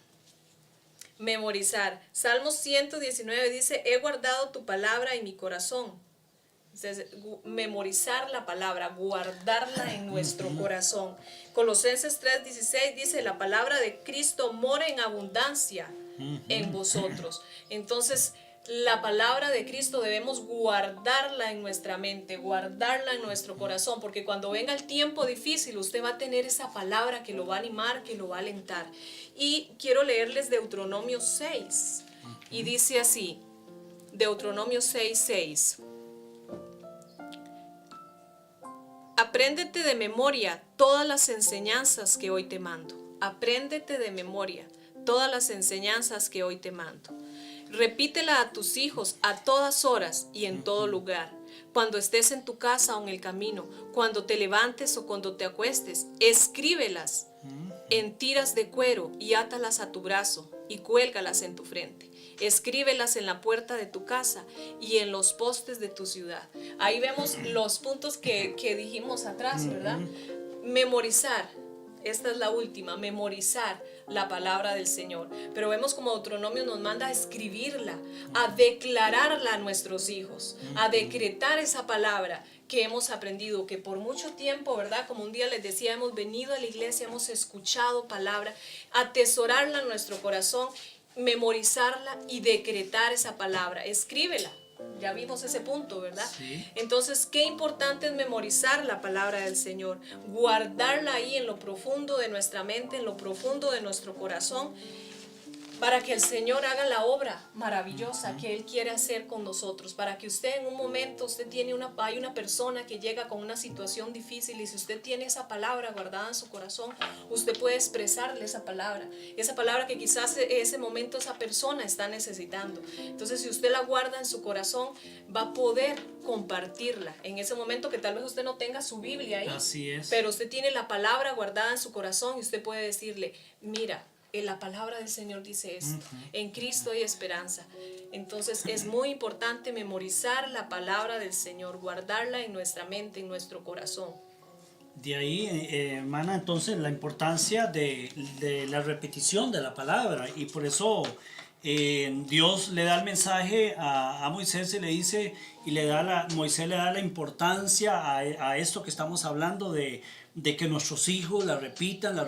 Memorizar. Salmos 119 dice: he guardado tu palabra en mi corazón. Entonces, memorizar la palabra, guardarla en nuestro corazón. Colosenses 3:16 dice: la palabra de Cristo mora en abundancia en vosotros. Entonces, la palabra de Cristo debemos guardarla en nuestra mente, guardarla en nuestro corazón, porque cuando venga el tiempo difícil, usted va a tener esa palabra que lo va a animar, que lo va a alentar. Y quiero leerles Deuteronomio 6, y dice así, Deuteronomio 6:6. Apréndete de memoria todas las enseñanzas que hoy te mando. Apréndete de memoria todas las enseñanzas que hoy te mando. Repítela a tus hijos a todas horas y en todo lugar. Cuando estés en tu casa o en el camino, cuando te levantes o cuando te acuestes, escríbelas en tiras de cuero y átalas a tu brazo y cuélgalas en tu frente. Escríbelas en la puerta de tu casa y en los postes de tu ciudad. Ahí vemos los puntos que dijimos atrás, ¿verdad? Memorizar. Esta es la última, memorizar la palabra del Señor. Pero vemos como Deuteronomio nos manda a escribirla, a declararla a nuestros hijos, a decretar esa palabra que hemos aprendido, que por mucho tiempo, ¿verdad? Como un día les decía, hemos venido a la iglesia, hemos escuchado palabra, atesorarla en nuestro corazón, memorizarla y decretar esa palabra. Escríbela. Ya vimos ese punto, ¿verdad? Sí. Entonces, qué importante es memorizar la palabra del Señor, guardarla ahí en lo profundo de nuestra mente, en lo profundo de nuestro corazón, para que el Señor haga la obra maravillosa que Él quiere hacer con nosotros, para que usted en un momento, hay una persona que llega con una situación difícil y si usted tiene esa palabra guardada en su corazón, usted puede expresarle esa palabra que quizás en ese momento esa persona está necesitando. Entonces si usted la guarda en su corazón, va a poder compartirla en ese momento que tal vez usted no tenga su Biblia ahí. Así es. Pero usted tiene la palabra guardada en su corazón y usted puede decirle, mira, la palabra del Señor dice esto, en Cristo hay esperanza. Entonces es muy importante memorizar la palabra del Señor, guardarla en nuestra mente, en nuestro corazón. De ahí, hermana, entonces la importancia de la repetición de la palabra, y por eso Dios le da el mensaje a Moisés y le dice, Moisés le da la importancia a esto que estamos hablando de que nuestros hijos la repitan,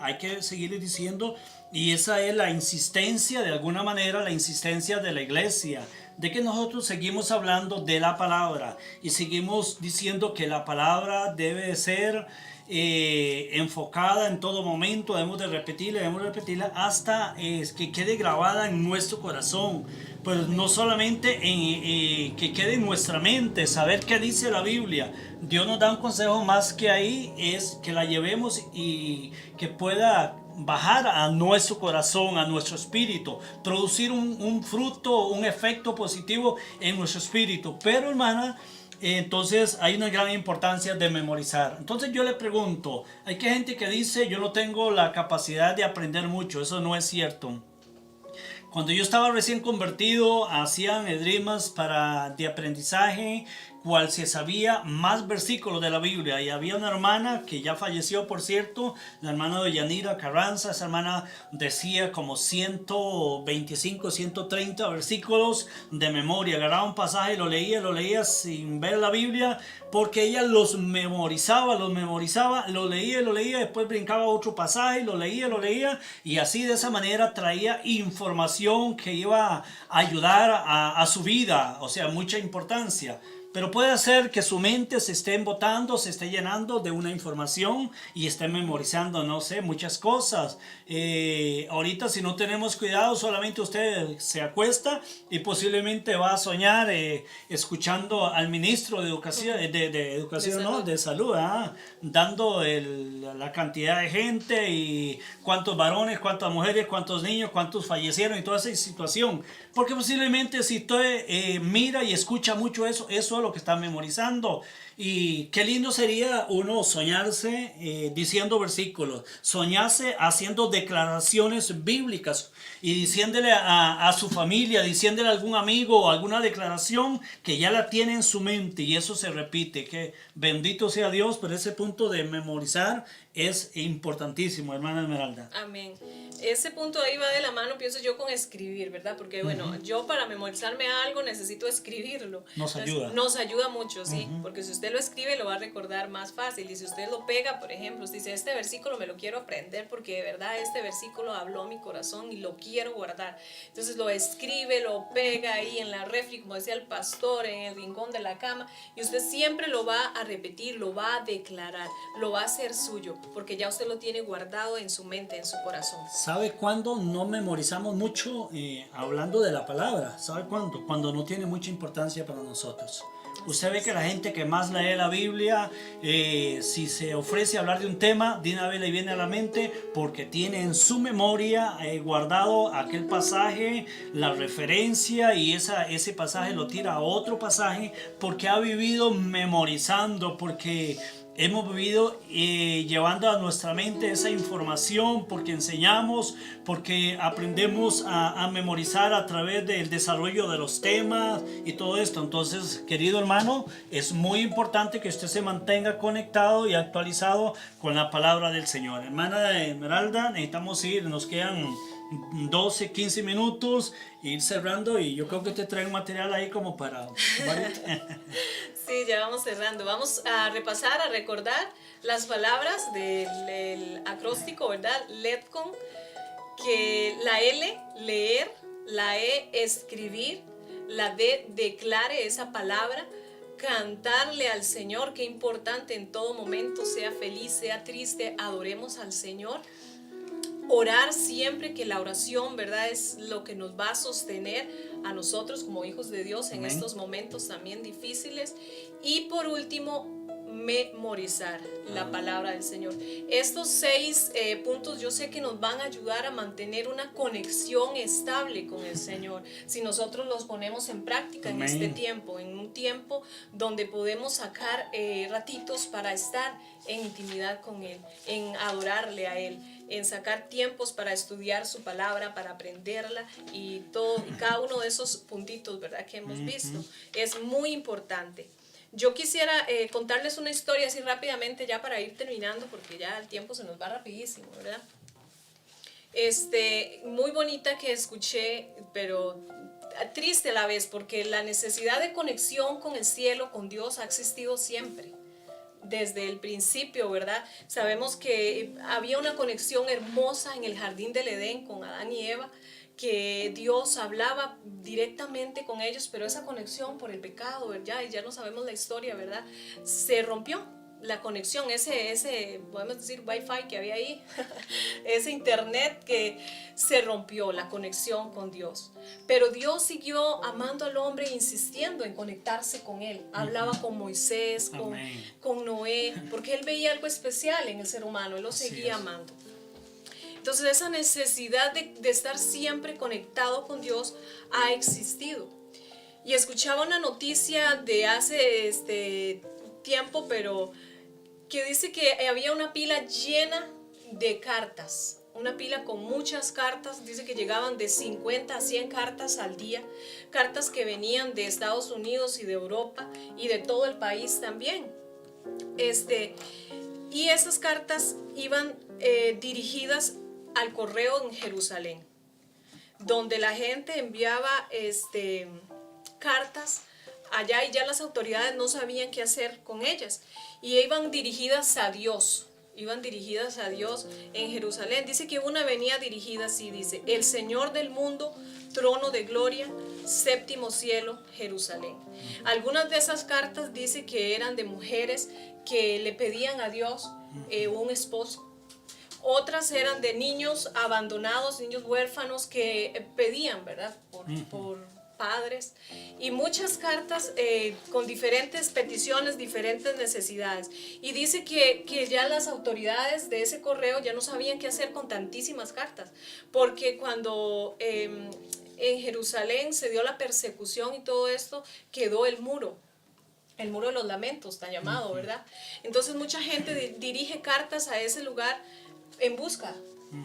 hay que seguirles diciendo, y esa es la insistencia, de alguna manera, la insistencia de la iglesia, de que nosotros seguimos hablando de la palabra y seguimos diciendo que la palabra debe ser enfocada en todo momento, debemos de repetirla hasta que quede grabada en nuestro corazón, pues no solamente que quede en nuestra mente, saber qué dice la Biblia. Dios nos da un consejo más que ahí, es que la llevemos y que pueda bajar a nuestro corazón, a nuestro espíritu, producir un fruto, un efecto positivo en nuestro espíritu. Pero hermana, entonces hay una gran importancia de memorizar. Entonces yo le pregunto, hay gente que dice, yo no tengo la capacidad de aprender mucho. Eso no es cierto. Cuando yo estaba recién convertido, hacían esgrimas de aprendizaje, cual se sabía más versículos de la Biblia. Y había una hermana que ya falleció, por cierto, la hermana de Yanira Carranza. Esa hermana decía como 125, 130 versículos de memoria. Agarraba un pasaje y lo leía sin ver la Biblia, porque ella los memorizaba, lo leía, después brincaba a otro pasaje, lo leía, y así de esa manera traía información que iba a ayudar a su vida, o sea, mucha importancia. Pero puede ser que su mente se esté embotando, se esté llenando de una información y esté memorizando, no sé, muchas cosas. Ahorita si no tenemos cuidado, solamente usted se acuesta y posiblemente va a soñar escuchando al ministro de educación, de salud, dando la cantidad de gente y cuántos varones, cuántas mujeres, cuántos niños, cuántos fallecieron y toda esa situación. Porque posiblemente si usted mira y escucha mucho eso es lo que está memorizando. Y qué lindo sería uno soñarse diciendo versículos, soñarse haciendo declaraciones bíblicas y diciéndole a su familia, diciéndole a algún amigo o alguna declaración que ya la tiene en su mente y eso se repite. Que bendito sea Dios, pero ese punto de memorizar es importantísimo, hermana Esmeralda. Amén. Ese punto ahí va de la mano, pienso yo, con escribir, ¿verdad? Porque bueno, yo para memorizarme algo necesito escribirlo. Nos ayuda. Nos ayuda mucho, sí, porque si usted lo escribe lo va a recordar más fácil. Y si usted lo pega, por ejemplo, usted dice, este versículo me lo quiero aprender porque de verdad este versículo habló mi corazón y lo quiero guardar. Entonces lo escribe, lo pega ahí en la refri, como decía el pastor, en el rincón de la cama, y usted siempre lo va a repetir, lo va a declarar, lo va a hacer suyo, porque ya usted lo tiene guardado en su mente, en su corazón. ¿Sabe cuándo no memorizamos mucho hablando de la palabra? ¿Sabe cuándo? Cuando no tiene mucha importancia para nosotros. Usted ve que la gente que más lee la Biblia, si se ofrece a hablar de un tema, de una vez le viene a la mente porque tiene en su memoria guardado aquel pasaje, la referencia, y ese pasaje lo tira a otro pasaje porque ha vivido memorizando, porque hemos vivido llevando a nuestra mente esa información, porque enseñamos, porque aprendemos a memorizar a través del desarrollo de los temas y todo esto. Entonces, querido hermano, es muy importante que usted se mantenga conectado y actualizado con la palabra del Señor. Hermana Esmeralda, necesitamos ir, nos quedan 12, 15 minutos, ir cerrando, y yo creo que te trae un material ahí como para... Sí, ya vamos cerrando. Vamos a repasar, a recordar las palabras del acróstico, ¿verdad? LETCON, que la L, leer, la E, escribir, la D, declare esa palabra, cantarle al Señor, qué importante en todo momento, sea feliz, sea triste, adoremos al Señor. orar siempre, que la oración, ¿verdad?, es lo que nos va a sostener a nosotros como hijos de Dios en Amén. estos momentos también difíciles. Y por último, memorizar la palabra del Señor. Estos 6 puntos yo sé que nos van a ayudar a mantener una conexión estable con el Señor si nosotros los ponemos en práctica en Amén. este tiempo, en un tiempo donde podemos sacar ratitos para estar en intimidad con Él, en adorarle a Él, en sacar tiempos para estudiar su palabra, para aprenderla y todo, y cada uno de esos puntitos, ¿verdad?, que hemos visto. Es muy importante. Yo quisiera contarles una historia así rápidamente ya para ir terminando, porque ya el tiempo se nos va rapidísimo, ¿verdad? Muy bonita que escuché, pero triste a la vez, porque la necesidad de conexión con el cielo, con Dios, ha existido siempre. Desde el principio, ¿verdad? Sabemos que había una conexión hermosa en el jardín del Edén con Adán y Eva, que Dios hablaba directamente con ellos, pero esa conexión por el pecado, ¿verdad? Y ya no sabemos la historia, ¿verdad? Se rompió la conexión, ese podemos decir wifi que había ahí, ese internet que se rompió, la conexión con Dios. Pero Dios siguió amando al hombre e insistiendo en conectarse con él. Hablaba con Moisés, con Noé, porque él veía algo especial en el ser humano, él lo seguía amando. Entonces esa necesidad de estar siempre conectado con Dios ha existido. Y escuchaba una noticia de hace tiempo, pero que dice que había una pila llena de cartas, una pila con muchas cartas, dice que llegaban de 50 a 100 cartas al día, cartas que venían de Estados Unidos y de Europa y de todo el país también. Y esas cartas iban dirigidas al correo en Jerusalén, donde la gente enviaba cartas allá y ya las autoridades no sabían qué hacer con ellas y iban dirigidas a Dios en Jerusalén. Dice que una venía dirigida así, dice: el Señor del mundo, trono de gloria, séptimo cielo, Jerusalén. Algunas de esas cartas dice que eran de mujeres que le pedían a Dios un esposo. Otras eran de niños abandonados, niños huérfanos que pedían, ¿verdad?, por padres. Y muchas cartas con diferentes peticiones, diferentes necesidades. Y dice que ya las autoridades de ese correo ya no sabían qué hacer con tantísimas cartas. Porque cuando en Jerusalén se dio la persecución y todo esto, quedó el muro de los lamentos, tan llamado, ¿verdad? Entonces mucha gente dirige cartas a ese lugar en busca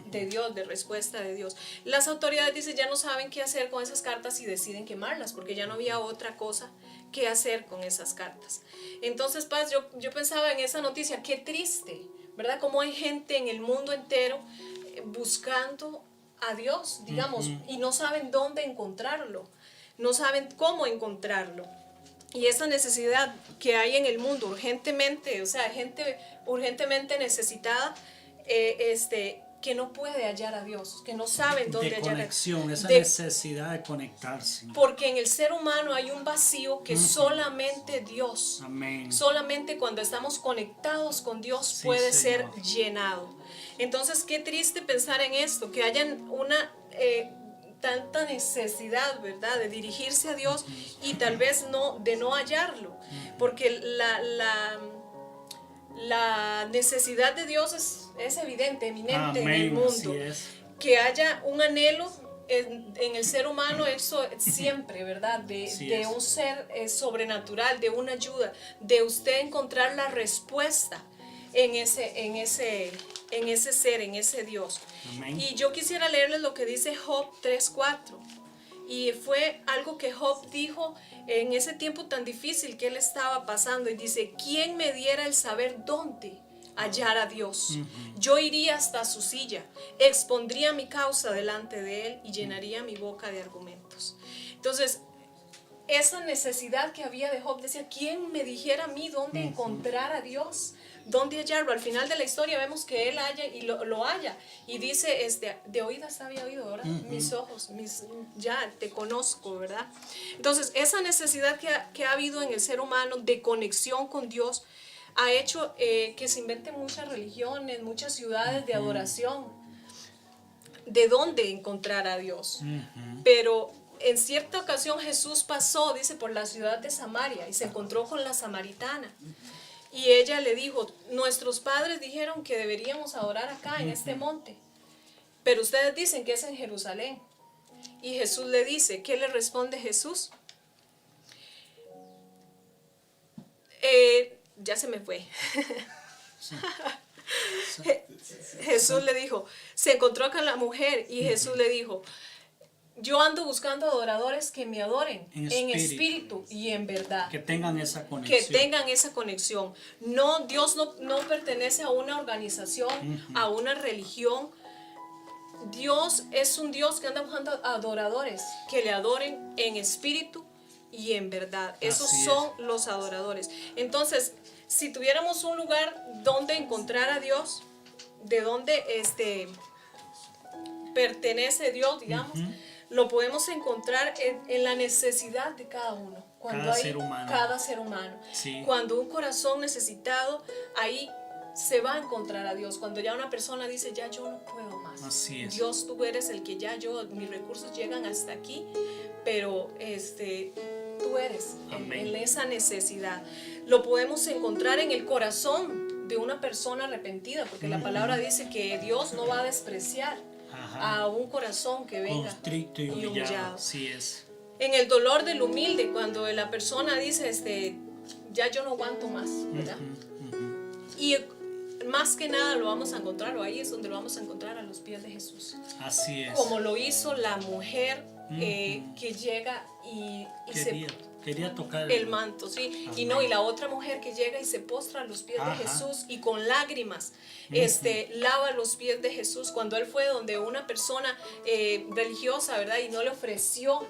de Dios, de respuesta de Dios. Las autoridades dicen ya no saben qué hacer con esas cartas y deciden quemarlas porque ya no había otra cosa que hacer con esas cartas. Entonces, Paz, yo pensaba en esa noticia, qué triste, ¿verdad? Cómo hay gente en el mundo entero buscando a Dios, digamos, y no saben dónde encontrarlo, no saben cómo encontrarlo. Y esa necesidad que hay en el mundo urgentemente, o sea, gente urgentemente necesitada, que no puede hallar a Dios, que no saben dónde hallar a Dios. De conexión, esa necesidad de conectarse. Porque en el ser humano hay un vacío que solamente Dios, amén, solamente cuando estamos conectados con Dios puede ser llenado. Entonces, qué triste pensar en esto, que hayan una tanta necesidad, ¿verdad?, de dirigirse a Dios y tal vez de no hallarlo, porque la necesidad de Dios es evidente, eminente en el mundo. Que haya un anhelo en el ser humano, eso siempre, ¿verdad? De un ser sobrenatural, de una ayuda, de usted encontrar la respuesta en ese ser, en ese Dios. Amén. Y yo quisiera leerles lo que dice Job 3:4. Y fue algo que Job dijo en ese tiempo tan difícil que él estaba pasando. Y dice: ¿quién me diera el saber dónde hallar a Dios? Yo iría hasta su silla, expondría mi causa delante de él y llenaría mi boca de argumentos. Entonces, esa necesidad que había de Job, decía: ¿quién me dijera a mí dónde encontrar a Dios? ¿Dónde hallarlo? Al final de la historia vemos que él halla y lo halla. Y dice, de oídas había oído, ¿verdad? Mis ojos, ya te conozco, ¿verdad? Entonces, esa necesidad que ha habido en el ser humano de conexión con Dios ha hecho que se inventen muchas religiones, muchas ciudades de adoración. de dónde encontrar a Dios. Pero en cierta ocasión Jesús pasó, dice, por la ciudad de Samaria y se encontró con la samaritana. Y ella le dijo, nuestros padres dijeron que deberíamos adorar acá en este monte, pero ustedes dicen que es en Jerusalén. Y Jesús le dice, ¿qué le responde Jesús? Ya se me fue. Jesús le dijo, se encontró con la mujer y Jesús le dijo, yo ando buscando adoradores que me adoren en espíritu y en verdad. Que tengan esa conexión. Que tengan esa conexión. No, Dios no pertenece a una organización, a una religión. Dios es un Dios que anda buscando adoradores que le adoren en espíritu y en verdad. Esos son los adoradores. Entonces, si tuviéramos un lugar donde encontrar a Dios, de donde pertenece Dios, digamos, lo podemos encontrar en la necesidad de cada uno. Cuando cada hay ser humano. Cada ser humano. Sí. Cuando un corazón necesitado, ahí se va a encontrar a Dios. Cuando ya una persona dice, ya yo no puedo más. Así es. Dios, tú eres el que ya mis recursos llegan hasta aquí, pero tú eres en esa necesidad. Lo podemos encontrar en el corazón de una persona arrepentida, porque la palabra dice que Dios no va a despreciar a un corazón que venga constricto y humillado. Así es. En el dolor del humilde, cuando la persona dice, ya yo no aguanto más, ¿verdad? Y más que nada lo vamos a encontrar, o ahí es donde lo vamos a encontrar, a los pies de Jesús. Así es. Como lo hizo la mujer que llega y quería tocar el manto, ¿sí? Y la otra mujer que llega y se postra a los pies de Jesús y con lágrimas lava los pies de Jesús, cuando él fue donde una persona religiosa, ¿verdad? Y no le ofreció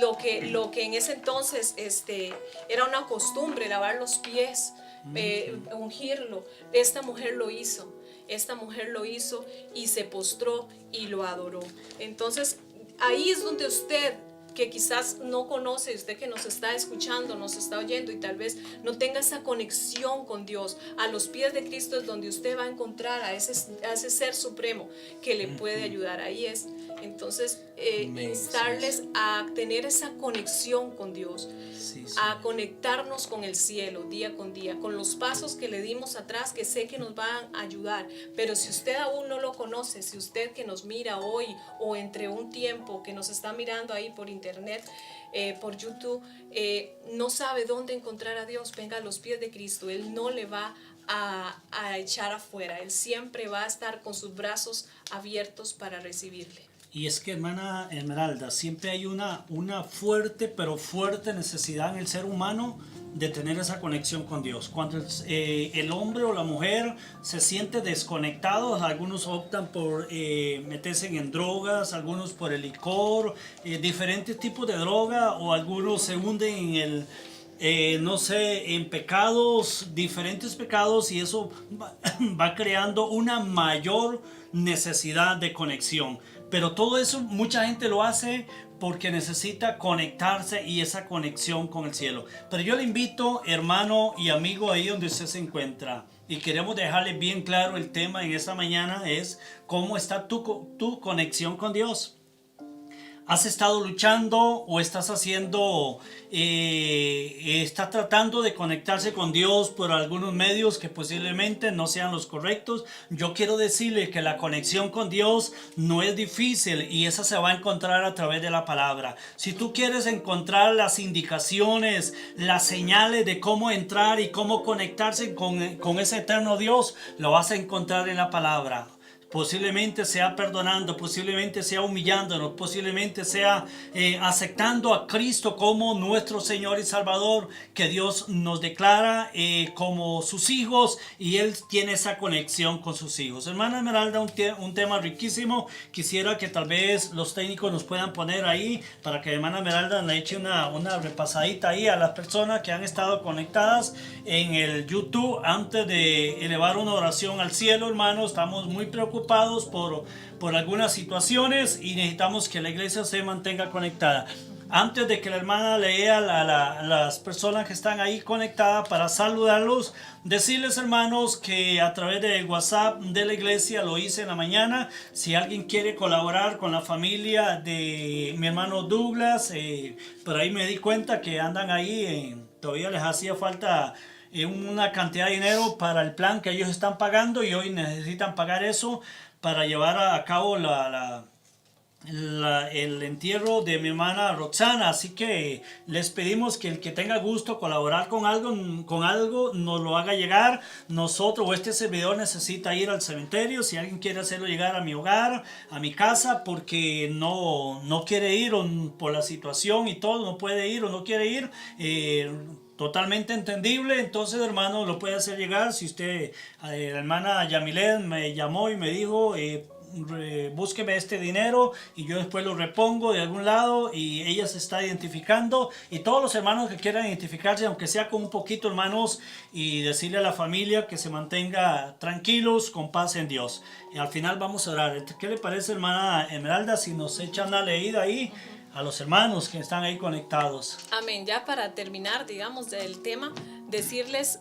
lo que en ese entonces era una costumbre, lavar los pies, ungirlo. Esta mujer lo hizo y se postró y lo adoró. Entonces ahí es donde usted, que quizás no conoce, usted que nos está escuchando, nos está oyendo y tal vez no tenga esa conexión con Dios, a los pies de Cristo es donde usted va a encontrar a ese ser supremo que le puede ayudar. Ahí es. Entonces, instarles a tener esa conexión con Dios, a conectarnos con el cielo día con día, con los pasos que le dimos atrás, que sé que nos van a ayudar. Pero si usted aún no lo conoce, si usted que nos mira hoy o entre un tiempo que nos está mirando ahí por internet, por YouTube, no sabe dónde encontrar a Dios, venga a los pies de Cristo. Él no le va a echar afuera. Él siempre va a estar con sus brazos abiertos para recibirle. Y es que, hermana Esmeralda, siempre hay una fuerte, pero fuerte necesidad en el ser humano de tener esa conexión con Dios. Cuando el hombre o la mujer se siente desconectado, algunos optan por meterse en drogas, algunos por el licor, diferentes tipos de droga, o algunos se hunden en en pecados, diferentes pecados, y eso va creando una mayor necesidad de conexión. Pero todo eso mucha gente lo hace porque necesita conectarse y esa conexión con el cielo. Pero yo le invito, hermano y amigo, ahí donde usted se encuentra, y queremos dejarle bien claro el tema en esta mañana, es cómo está tu conexión con Dios. ¿Has estado luchando o estás estás tratando de conectarse con Dios por algunos medios que posiblemente no sean los correctos? Yo quiero decirle que la conexión con Dios no es difícil, y esa se va a encontrar a través de la palabra. Si tú quieres encontrar las indicaciones, las señales de cómo entrar y cómo conectarse con ese eterno Dios, lo vas a encontrar en la palabra. Posiblemente sea perdonando, posiblemente sea humillándonos, posiblemente sea aceptando a Cristo como nuestro Señor y Salvador, que Dios nos declara como sus hijos, y Él tiene esa conexión con sus hijos. Hermana Esmeralda, un tema riquísimo. Quisiera que tal vez los técnicos nos puedan poner ahí para que hermana Esmeralda le eche una repasadita ahí a las personas que han estado conectadas en el YouTube antes de elevar una oración al cielo. Hermanos, estamos muy preocupados por algunas situaciones y necesitamos que la iglesia se mantenga conectada. antes de que la hermana lea las personas que están ahí conectadas para saludarlos, decirles, hermanos, que a través del WhatsApp de la iglesia lo hice en la mañana. Si alguien quiere colaborar con la familia de mi hermano Douglas, por ahí me di cuenta que andan ahí, todavía les hacía falta una cantidad de dinero para el plan que ellos están pagando, y hoy necesitan pagar eso para llevar a cabo el entierro de mi hermana Roxana. Así que les pedimos que el que tenga gusto colaborar con algo nos lo haga llegar. Nosotros o este servidor necesita ir al cementerio. Si alguien quiere hacerlo llegar a mi hogar, a mi casa, porque no quiere ir por la situación y todo, no puede ir o no quiere ir, totalmente entendible. Entonces, hermano, lo puede hacer llegar. Si usted, la hermana Yamilet me llamó y me dijo, búsqueme este dinero y yo después lo repongo de algún lado, y ella se está identificando, y todos los hermanos que quieran identificarse, aunque sea con un poquito, hermanos, y decirle a la familia que se mantenga tranquilos, con paz en Dios. Y al final vamos a orar. ¿Qué le parece, hermana Esmeralda, si nos echa una leída ahí a los hermanos que están ahí conectados? Amén. Ya para terminar, digamos, del tema, decirles,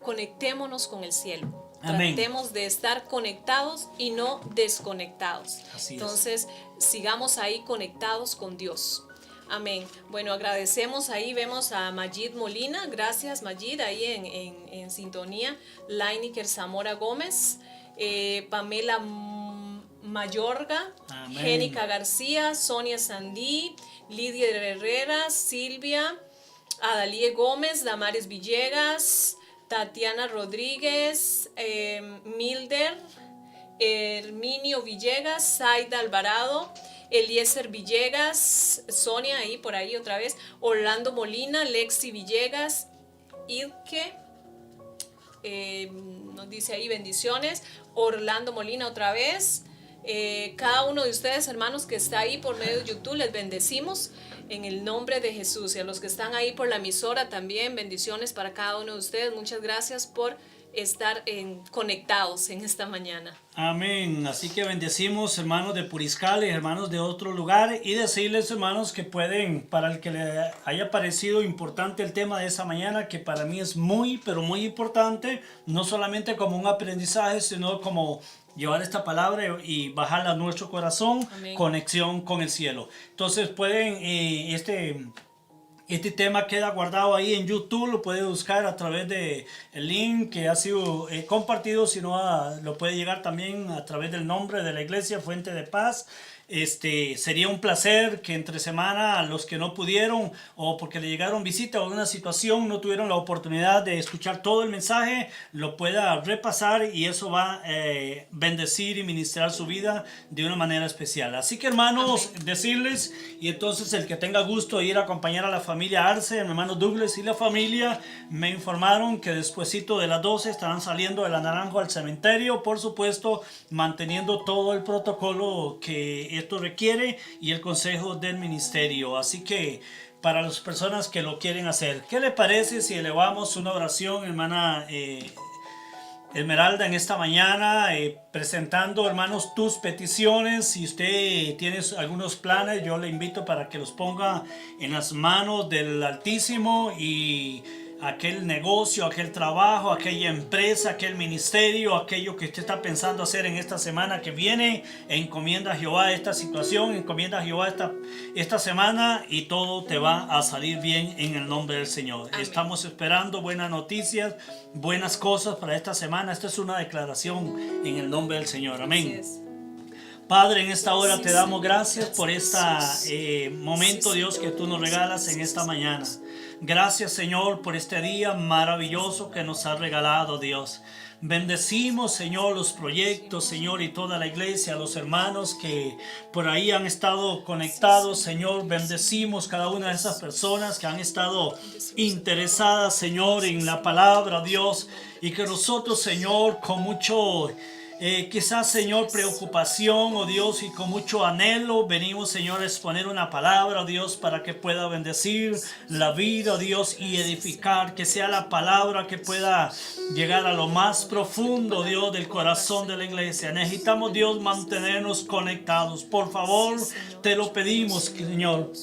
conectémonos con el cielo. Amén. Tratemos de estar conectados y no desconectados. Así es. Entonces, sigamos ahí conectados con Dios. Amén. Bueno, agradecemos ahí, vemos a Magid Molina. Gracias, Magid, ahí en sintonía. Lainiker Zamora Gómez, Pamela Mayorga, Amén. Jénica García, Sonia Sandí, Lidia Herrera, Silvia, Adalie Gómez, Damares Villegas, Tatiana Rodríguez, Milder, Herminio Villegas, Zaida Alvarado, Eliezer Villegas, Sonia ahí por ahí otra vez, Orlando Molina, Lexi Villegas, Ilke, nos dice ahí bendiciones, Orlando Molina otra vez. Cada uno de ustedes, hermanos, que está ahí por medio de YouTube, les bendecimos en el nombre de Jesús. Y a los que están ahí por la emisora también, bendiciones para cada uno de ustedes. Muchas gracias por estar conectados en esta mañana. Amén. Así que bendecimos, hermanos de Puriscal y hermanos de otro lugar, y decirles, hermanos, que pueden, para el que le haya parecido importante el tema de esa mañana, que para mí es muy, pero muy importante, no solamente como un aprendizaje, sino como llevar esta palabra y bajarla a nuestro corazón. Amén. Conexión con el cielo. Entonces pueden, este tema queda guardado ahí en YouTube, lo puede buscar a través de el link que ha sido compartido, si no lo puede llegar también a través del nombre de la iglesia, Fuente de Paz. Sería un placer que entre semana los que no pudieron, o porque le llegaron visita o alguna situación, no tuvieron la oportunidad de escuchar todo el mensaje, lo pueda repasar, y eso va a bendecir y ministrar su vida de una manera especial. Así que, hermanos, amén, decirles, y entonces el que tenga gusto de ir a acompañar a la familia Arce, mi hermano Douglas y la familia, me informaron que despuesito de las 12 estarán saliendo de la Naranjo al cementerio, por supuesto manteniendo todo el protocolo que esto requiere y el consejo del ministerio. Así que para las personas que lo quieren hacer, ¿qué le parece si elevamos una oración, hermana Esmeralda, en esta mañana, presentando, hermanos, tus peticiones? Si usted tiene algunos planes, yo le invito para que los ponga en las manos del Altísimo, y aquel negocio, aquel trabajo, aquella empresa, aquel ministerio, aquello que usted está pensando hacer en esta semana que viene, encomienda a Jehová esta situación, encomienda a Jehová esta semana, y todo te va a salir bien en el nombre del Señor. Amén. Estamos esperando buenas noticias, buenas cosas para esta semana. Esta es una declaración en el nombre del Señor. Amén. Padre, en esta hora te damos gracias por este momento, Dios, que tú nos regalas en esta mañana. Gracias, Señor, por este día maravilloso que nos has regalado, Dios. Bendecimos, Señor, los proyectos, Señor, y toda la iglesia, los hermanos que por ahí han estado conectados, Señor. Bendecimos cada una de esas personas que han estado interesadas, Señor, en la palabra, Dios, y que nosotros, Señor, con mucho quizás, Señor, preocupación, oh Dios, y con mucho anhelo venimos, Señor, a exponer una palabra, oh Dios, para que pueda bendecir la vida, oh Dios, y edificar, que sea la palabra que pueda llegar a lo más profundo, Dios, del corazón de la iglesia. Necesitamos, Dios, mantenernos conectados. Por favor, te lo pedimos, Señor.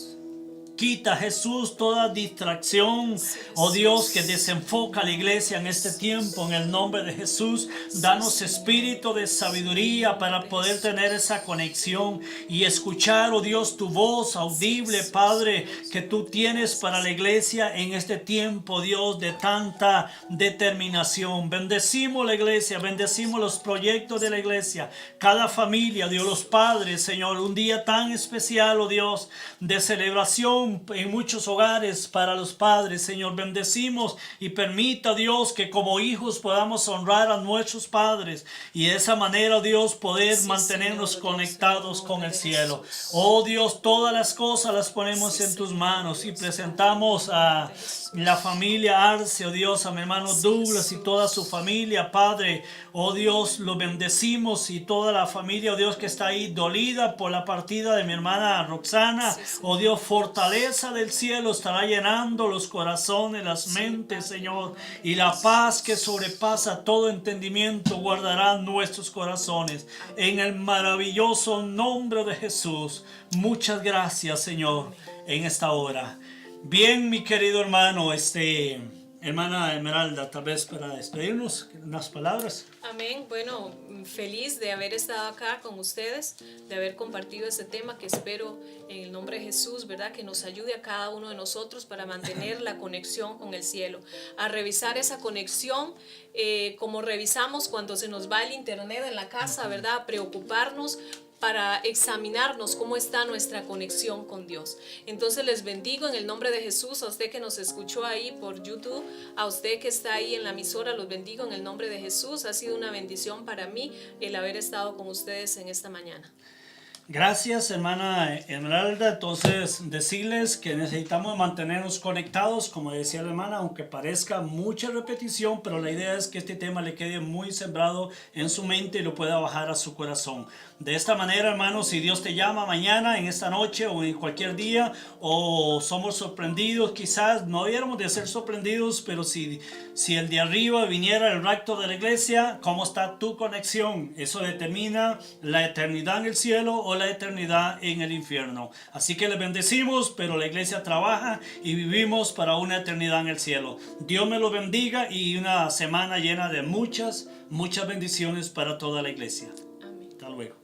Quita, Jesús, toda distracción, oh Dios, que desenfoca a la iglesia en este tiempo. En el nombre de Jesús, danos espíritu de sabiduría para poder tener esa conexión y escuchar, oh Dios, tu voz audible, Padre, que tú tienes para la iglesia en este tiempo, Dios, de tanta determinación. Bendecimos la iglesia, bendecimos los proyectos de la iglesia, cada familia, Dios, los padres, Señor, un día tan especial, oh Dios, de celebración en muchos hogares para los padres, Señor. Bendecimos y permita, Dios, que como hijos podamos honrar a nuestros padres y de esa manera, Dios, poder mantenernos conectados con el cielo. Oh Dios, todas las cosas las ponemos en tus manos y presentamos a la familia Arce, oh Dios, a mi hermano Douglas y toda su familia, Padre. Oh Dios, lo bendecimos y toda la familia, oh Dios, que está ahí dolida por la partida de mi hermana Roxana. Oh Dios, fortaleza del cielo estará llenando los corazones, las mentes, Señor, y la paz que sobrepasa todo entendimiento guardará nuestros corazones. En el maravilloso nombre de Jesús, muchas gracias, Señor, en esta hora. Bien, mi querido hermano, hermana Esmeralda, tal vez para despedirnos, unas palabras. Amén. Bueno, feliz de haber estado acá con ustedes, de haber compartido este tema que espero en el nombre de Jesús, ¿verdad? Que nos ayude a cada uno de nosotros para mantener la conexión con el cielo, a revisar esa conexión como revisamos cuando se nos va el internet en la casa, ¿verdad? A preocuparnos para examinarnos cómo está nuestra conexión con Dios. Entonces les bendigo en el nombre de Jesús, a usted que nos escuchó ahí por YouTube, a usted que está ahí en la emisora, los bendigo en el nombre de Jesús. Ha sido una bendición para mí el haber estado con ustedes en esta mañana. Gracias, hermana Esmeralda. Entonces, decirles que necesitamos mantenernos conectados, como decía la hermana, aunque parezca mucha repetición, pero la idea es que este tema le quede muy sembrado en su mente y lo pueda bajar a su corazón. De esta manera, hermanos, si Dios te llama mañana, en esta noche o en cualquier día, o somos sorprendidos, quizás no debiéramos de ser sorprendidos, pero si el de arriba viniera el rapto de la iglesia, ¿cómo está tu conexión? Eso determina la eternidad en el cielo o la eternidad en el infierno. Así que les bendecimos, pero la iglesia trabaja y vivimos para una eternidad en el cielo. Dios me lo bendiga y una semana llena de muchas bendiciones para toda la iglesia. Amén. Hasta luego.